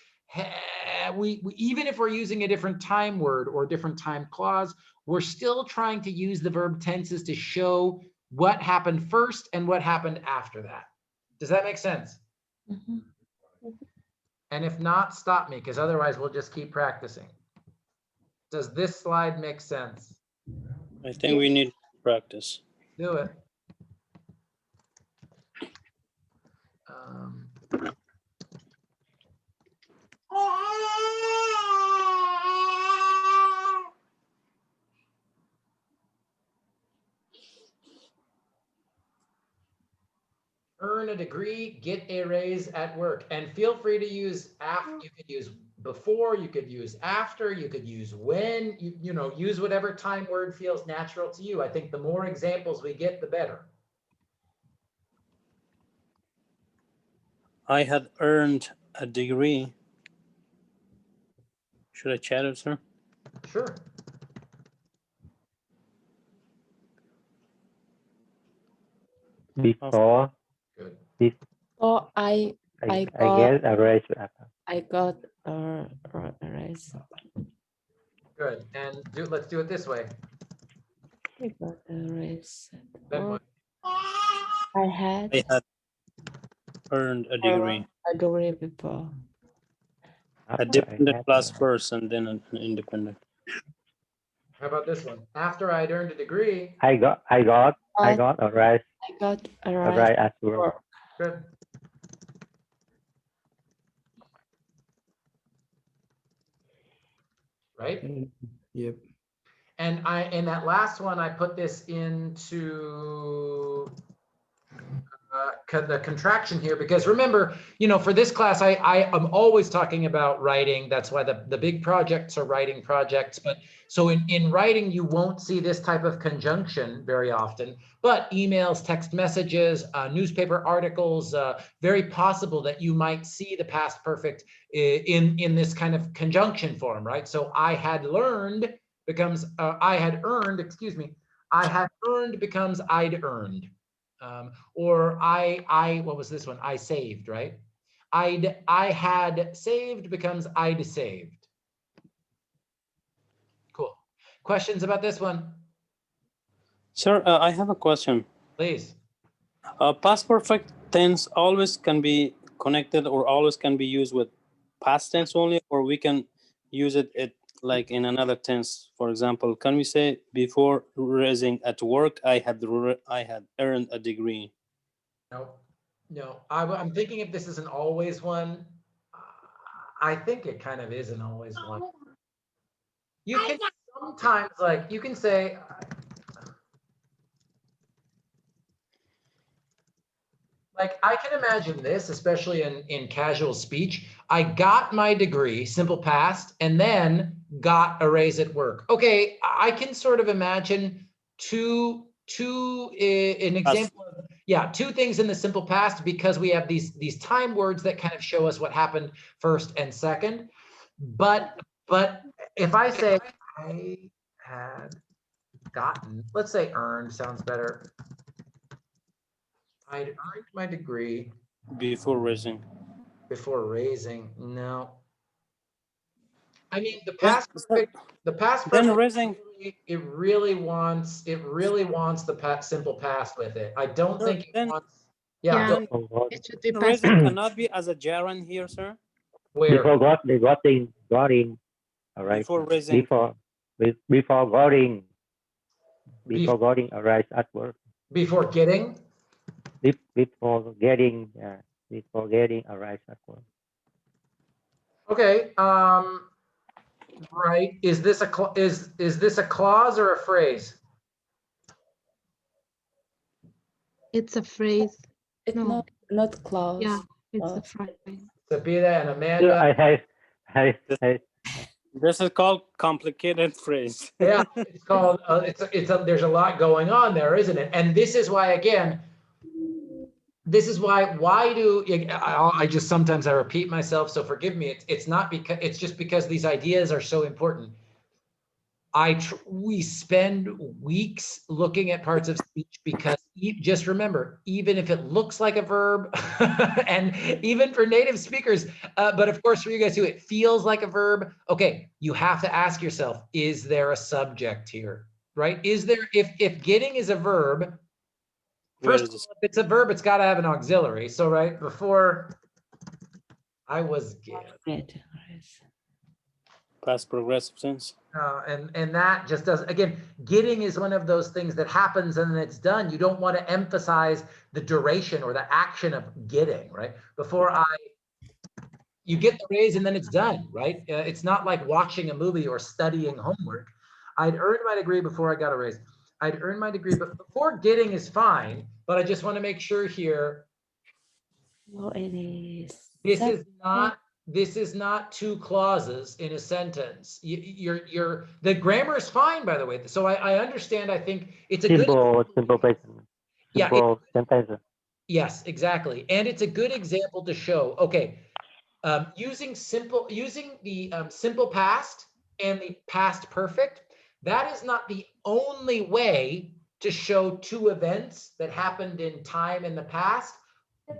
we even if we're using a different time word or different time clause, we're still trying to use the verb tenses to show what happened first and what happened after that. Does that make sense? Mm-hmm. And if not, stop me, because otherwise we'll just keep practicing. Does this slide make sense? I think we need practice. Do it. Earn a degree, get a raise at work, and feel free to use after. You could use before, you could use after, you could use when, you know, use whatever time word feels natural to you. I think the more examples we get, the better. I had earned a degree. Should I chat it, sir? Sure. Before. Good. Oh, I I got guess a raise. I got a raise. Good. And let's do it this way. I got a raise. Then what? I had earned a degree. a degree before. A dependent plus first and then an independent. How about this one? After I'd earned a degree. I got a raise. I got a A raise raise at work. Good. Right? Yep. And in that last one, I put this into the contraction here, because remember, you know, for this class, I am always talking about writing. That's why the big projects are writing projects. But so in writing, you won't see this type of conjunction very often, but emails, text messages, newspaper articles, very possible that you might see the past perfect in this kind of conjunction form, right? So I had learned becomes I had earned, excuse me, I had earned becomes I'd earned. Or what was this one? I saved, right? I had saved becomes I'd saved. Cool. Questions about this one? Sir, I have a question. Please. Past perfect tense always can be connected or always can be used with past tense only, or we can use it like in another tense. For example, can we say before raising at work, I had earned a degree? No. I'm thinking if this is an always one. I think it kind of is an always one. You can sometimes, like, you can say, like, I can imagine this, especially in casual speech. I got my degree, simple past, and then got a raise at work. Okay, I can sort of imagine an example of, yeah, two things in the simple past, because we have these time words that kind of show us what happened first and second. But if I say I had gotten, let's say earned sounds better. I'd earned my degree before raising. Before raising, no. I mean, the past perfect. The past perfect. Then raising. It really wants the past simple past with it. I don't think it wants. Yeah. It should be past. Raising cannot be as a gerund here, sir. Where? Before getting. All right. Before raising. Before getting. before getting arrives at work. Before getting? Before getting arrives at work. Okay. Right. Is this a is this a clause or a phrase? It's a phrase. It's No. not clause. Yeah, it's a phrase. Sabina and Amanda. This is called complicated phrase. Yeah, it's called. There's a lot going on there, isn't it? And this is why, again, this is why. Why do I just sometimes I repeat myself? So forgive me. It's not because it's just because these ideas are so important. We spend weeks looking at parts of speech because just remember, even if it looks like a verb, and even for native speakers, but of course for you guys too, it feels like a verb. Okay, you have to ask yourself, is there a subject here, right? Is there, if getting is a verb, first of all, if it's a verb, it's got to have an auxiliary. So right before I was get. Past progressive tense. And that just does, again, getting is one of those things that happens and then it's done. You don't want to emphasize the duration or the action of getting, right? You get the raise and then it's done, right? It's not like watching a movie or studying homework. I'd earned my degree before I got a raise. I'd earned my degree, but before getting is fine, but I just want to make sure here. No, it is. This is not two clauses in a sentence. The grammar is fine, by the way. So I understand. I think it's a simple sentences. Yes, exactly, and it's a good example to show. Okay, using the simple past and the past perfect. That is not the only way to show two events that happened in time in the past,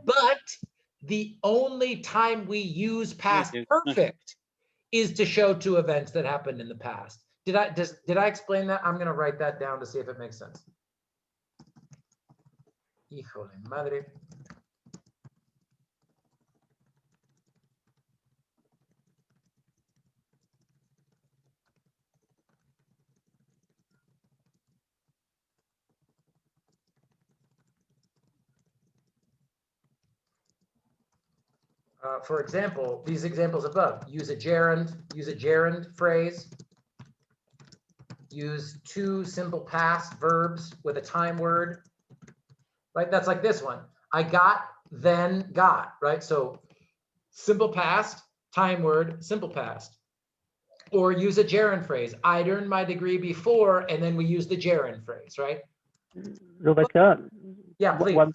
but the only time we use past perfect is to show two events that happened in the past. Did I explain that? I'm going to write that down to see if it makes sense. Híjole, madre. For example, these examples above, use a gerund phrase, use two simple past verbs with a time word, right? That's like this one. I got, then got, right? So simple past, time word, simple past. Or use a gerund phrase. I'd earned my degree before, and then we use the gerund phrase, right? Roberto, yeah, please. For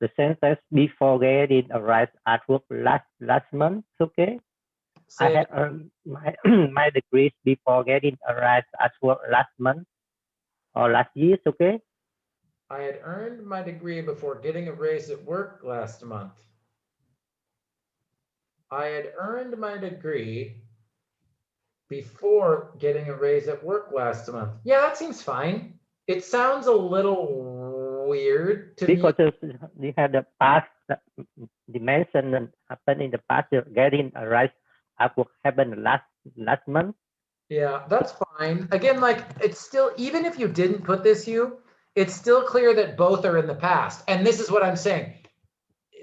the sentence before getting arrived at work last month, okay? I had earned my degrees before getting arrived at work last month or last year, okay? I had earned my degree before getting a raise at work last month. I had earned my degree before getting a raise at work last month. Yeah, that seems fine. It sounds a little weird to me. Because you had the past dimension that happened in the past, getting a rise at work happened last month. Yeah, that's fine. Again, like it's still, even if you didn't put this, it's still clear that both are in the past. And this is what I'm saying.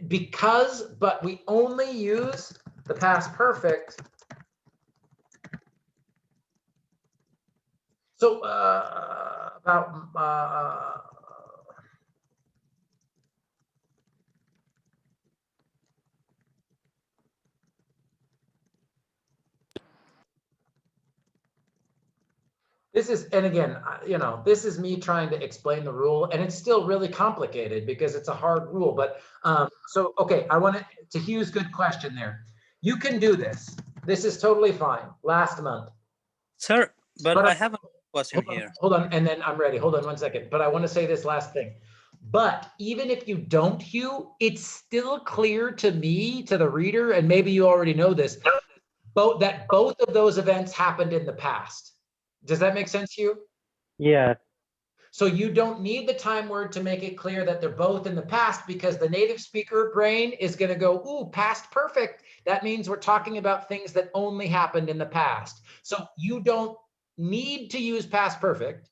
But we only use the past perfect. So this is, and again, this is me trying to explain the rule, and it's still really complicated because it's a hard rule. But so, okay, I want to Hugh's good question there. You can do this. This is totally fine. Last month. Sir, but I have a question here. Hold on, and then I'm ready. Hold on 1 second. But I want to say this last thing. But even if you don't, Hugh, it's still clear to me, to the reader, and maybe you already know this, that both of those events happened in the past. Does that make sense to you? Yeah. So you don't need the time word to make it clear that they're both in the past, because the native speaker brain is going to go, ooh, past perfect. That means we're talking about things that only happened in the past. So you don't need to use past perfect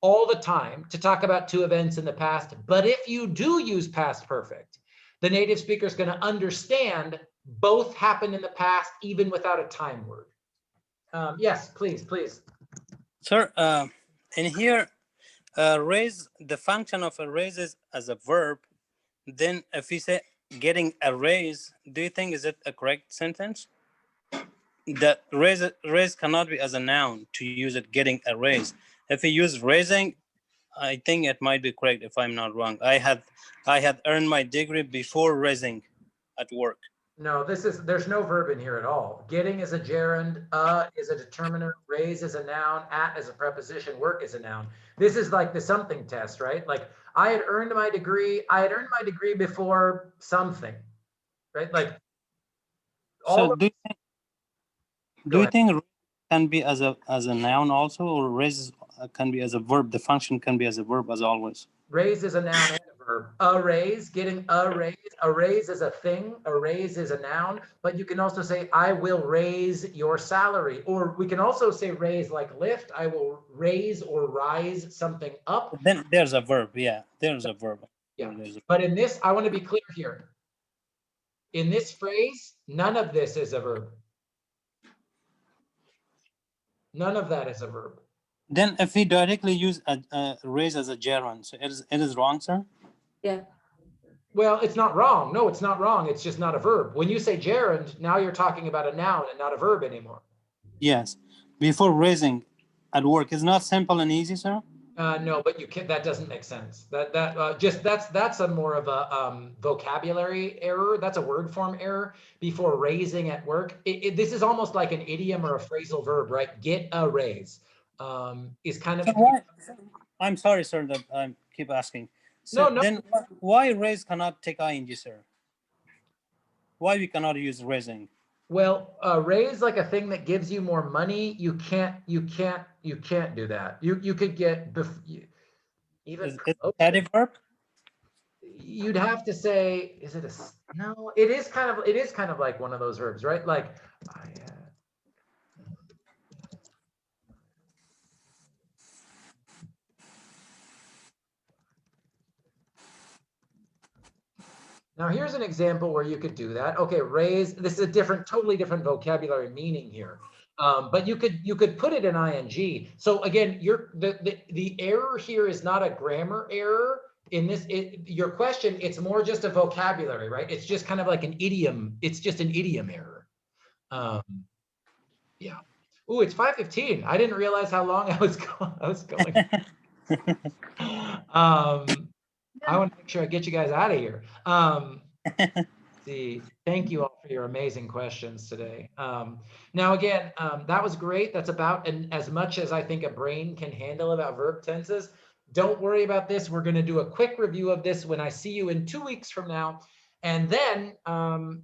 all the time to talk about two events in the past. But if you do use past perfect, the native speaker is going to understand both happened in the past, even without a time word. Yes, please. Sir, in here, raise, the function of a raise is as a verb. Then if we say getting a raise, do you think is it a correct sentence? That raise cannot be as a noun to use it getting a raise. If we use raising, I think it might be correct if I'm not wrong. I had earned my degree before raising at work. No, there's no verb in here at all. Getting is a gerund, is a determiner, raise is a noun, at is a preposition, work is a noun. This is like the something test, right? Like I had earned my degree before something, right? Like all So of, do you think raise can be as a noun also, or raise can be as a verb? The function can be as a verb as always. raise is a noun and a verb. A raise, getting a raise is a thing, a raise is a noun, but you can also say, I will raise your salary. Or we can also say raise like lift, I will raise or rise something up. Then there's a verb, yeah, there's a verb. Yeah, but in this, I want to be clear here. In this phrase, none of this is a verb. None of that is a verb. Then if we directly use a raise as a gerund, so it is wrong, sir? Yeah. Well, it's not wrong. No, it's not wrong. It's just not a verb. When you say gerund, now you're talking about a noun and not a verb anymore. Yes. Before raising at work, it's not simple and easy, sir? No, but you can't, that doesn't make sense. That's a more of a vocabulary error. That's a word form error. Before raising at work, this is almost like an idiom or a phrasal verb, right? Get a raise is kind of. So I'm sorry, sir, that I keep asking. So No. Then why raise cannot take ing, sir? Why we cannot use raising? Well, raise like a thing that gives you more money. You can't do that. You could get even Is it a static verb? You'd have to say, is it no, it is kind of like one of those verbs, right? Like now here's an example where you could do that. Okay, raise, this is a totally different vocabulary meaning here. But you could put it in ing. So again, the error here is not a grammar error. In this, your question, it's more just a vocabulary, right? It's just kind of like an idiom. It's just an idiom error. Yeah. Ooh, it's 5:15. I didn't realize how long I was going. I want to make sure I get you guys out of here. See, thank you all for your amazing questions today. Now, again, that was great. That's about as much as I think a brain can handle about verb tenses. Don't worry about this. We're going to do a quick review of this when I see you in 2 weeks from now. And then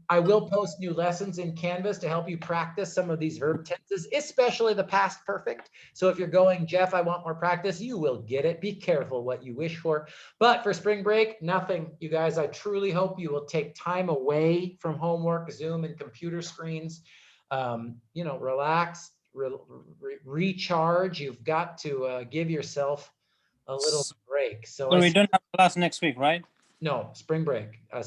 I will post new lessons in Canvas to help you practice some of these verb tenses, especially the past perfect. So if you're going, Jeff, I want more practice, you will get it. Be careful what you wish for. But for spring break, nothing. You guys, I truly hope you will take time away from homework, Zoom, and computer screens. Relax, recharge. You've got to give yourself a little break. So we don't have class next week, right? No, spring break. I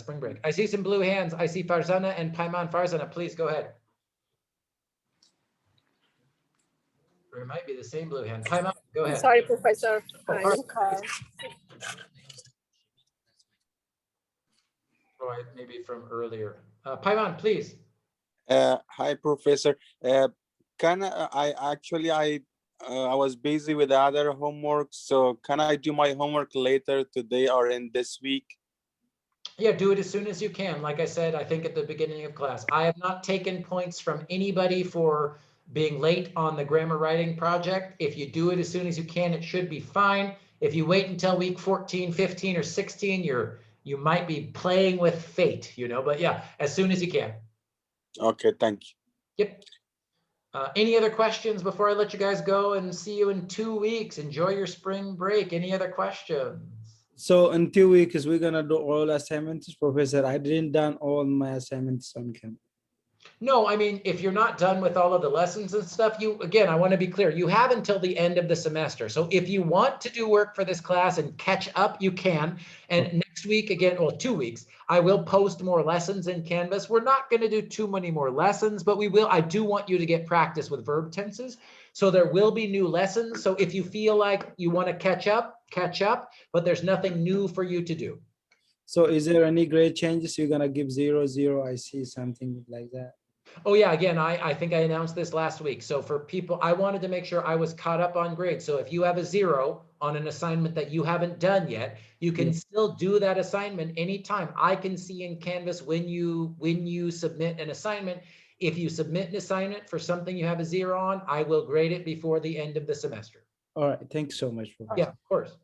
see some blue hands. I see Farzana and Paiman. Farzana, please go ahead. Or it might be the same blue hand. Paiman, go ahead. Sorry, Professor. Right, maybe from earlier. Paiman, please. Hi, Professor. I was busy with other homework, so can I do my homework later today or in this week? Yeah, do it as soon as you can. Like I said, I think at the beginning of class, I have not taken points from anybody for being late on the grammar writing project. If you do it as soon as you can, it should be fine. If you wait until week 14, 15, or 16, you might be playing with fate, but yeah, as soon as you can. Okay, thank you. Yep. Any other questions before I let you guys go and see you in 2 weeks? Enjoy your spring break. Any other questions? So in 2 weeks, we're gonna do all assignments, Professor. I didn't done all my assignments on campus. No, I mean, if you're not done with all of the lessons and stuff, again, I want to be clear, you have until the end of the semester. So if you want to do work for this class and catch up, you can. And next week, again, well, 2 weeks, I will post more lessons in Canvas. We're not going to do too many more lessons, but I do want you to get practice with verb tenses. So there will be new lessons. So if you feel like you want to catch up, but there's nothing new for you to do. So is there any grade changes? You're gonna give 0, 0, I see something like that. Oh yeah, again, I think I announced this last week. So for people, I wanted to make sure I was caught up on grades. So if you have a 0 on an assignment that you haven't done yet, you can still do that assignment anytime. I can see in Canvas when you submit an assignment. If you submit an assignment for something you have a 0 on, I will grade it before the end of the semester. All right, thanks so much. Yeah, of course.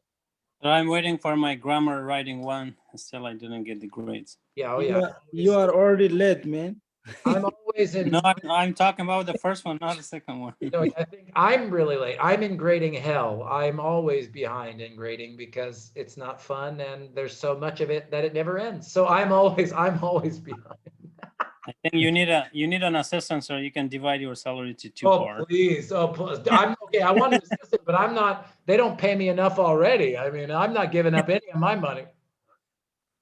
So I'm waiting for my grammar writing one. Still, I didn't get the grades. Yeah, oh yeah. You are already late, man. I'm always in. No, I'm talking about the first one, not the second one. You know, I think I'm really late. I'm in grading hell. I'm always behind in grading because it's not fun and there's so much of it that it never ends. So I'm always behind. I think you need an assistant so you can divide your salary to 2 parts. Please. Oh, please. I'm okay. I want an assistant, but I'm not. They don't pay me enough already. I mean, I'm not giving up any of my money.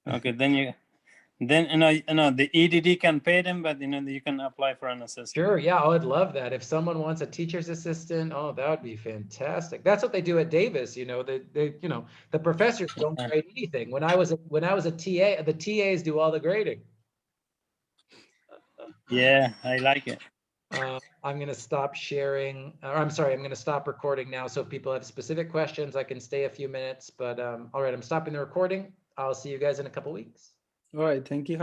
Okay, then the EDD can pay them, but you can apply for an assistant. Sure. Yeah, I would love that. If someone wants a teacher's assistant, oh, that would be fantastic. That's what they do at Davis. You know, they the professors don't grade anything. When I was a TA, the TAs do all the grading. Yeah, I like it. I'm going to stop sharing, or I'm sorry, I'm going to stop recording now. So if people have specific questions, I can stay a few minutes, but all right, I'm stopping the recording. I'll see you guys in a couple weeks. All right, thank you.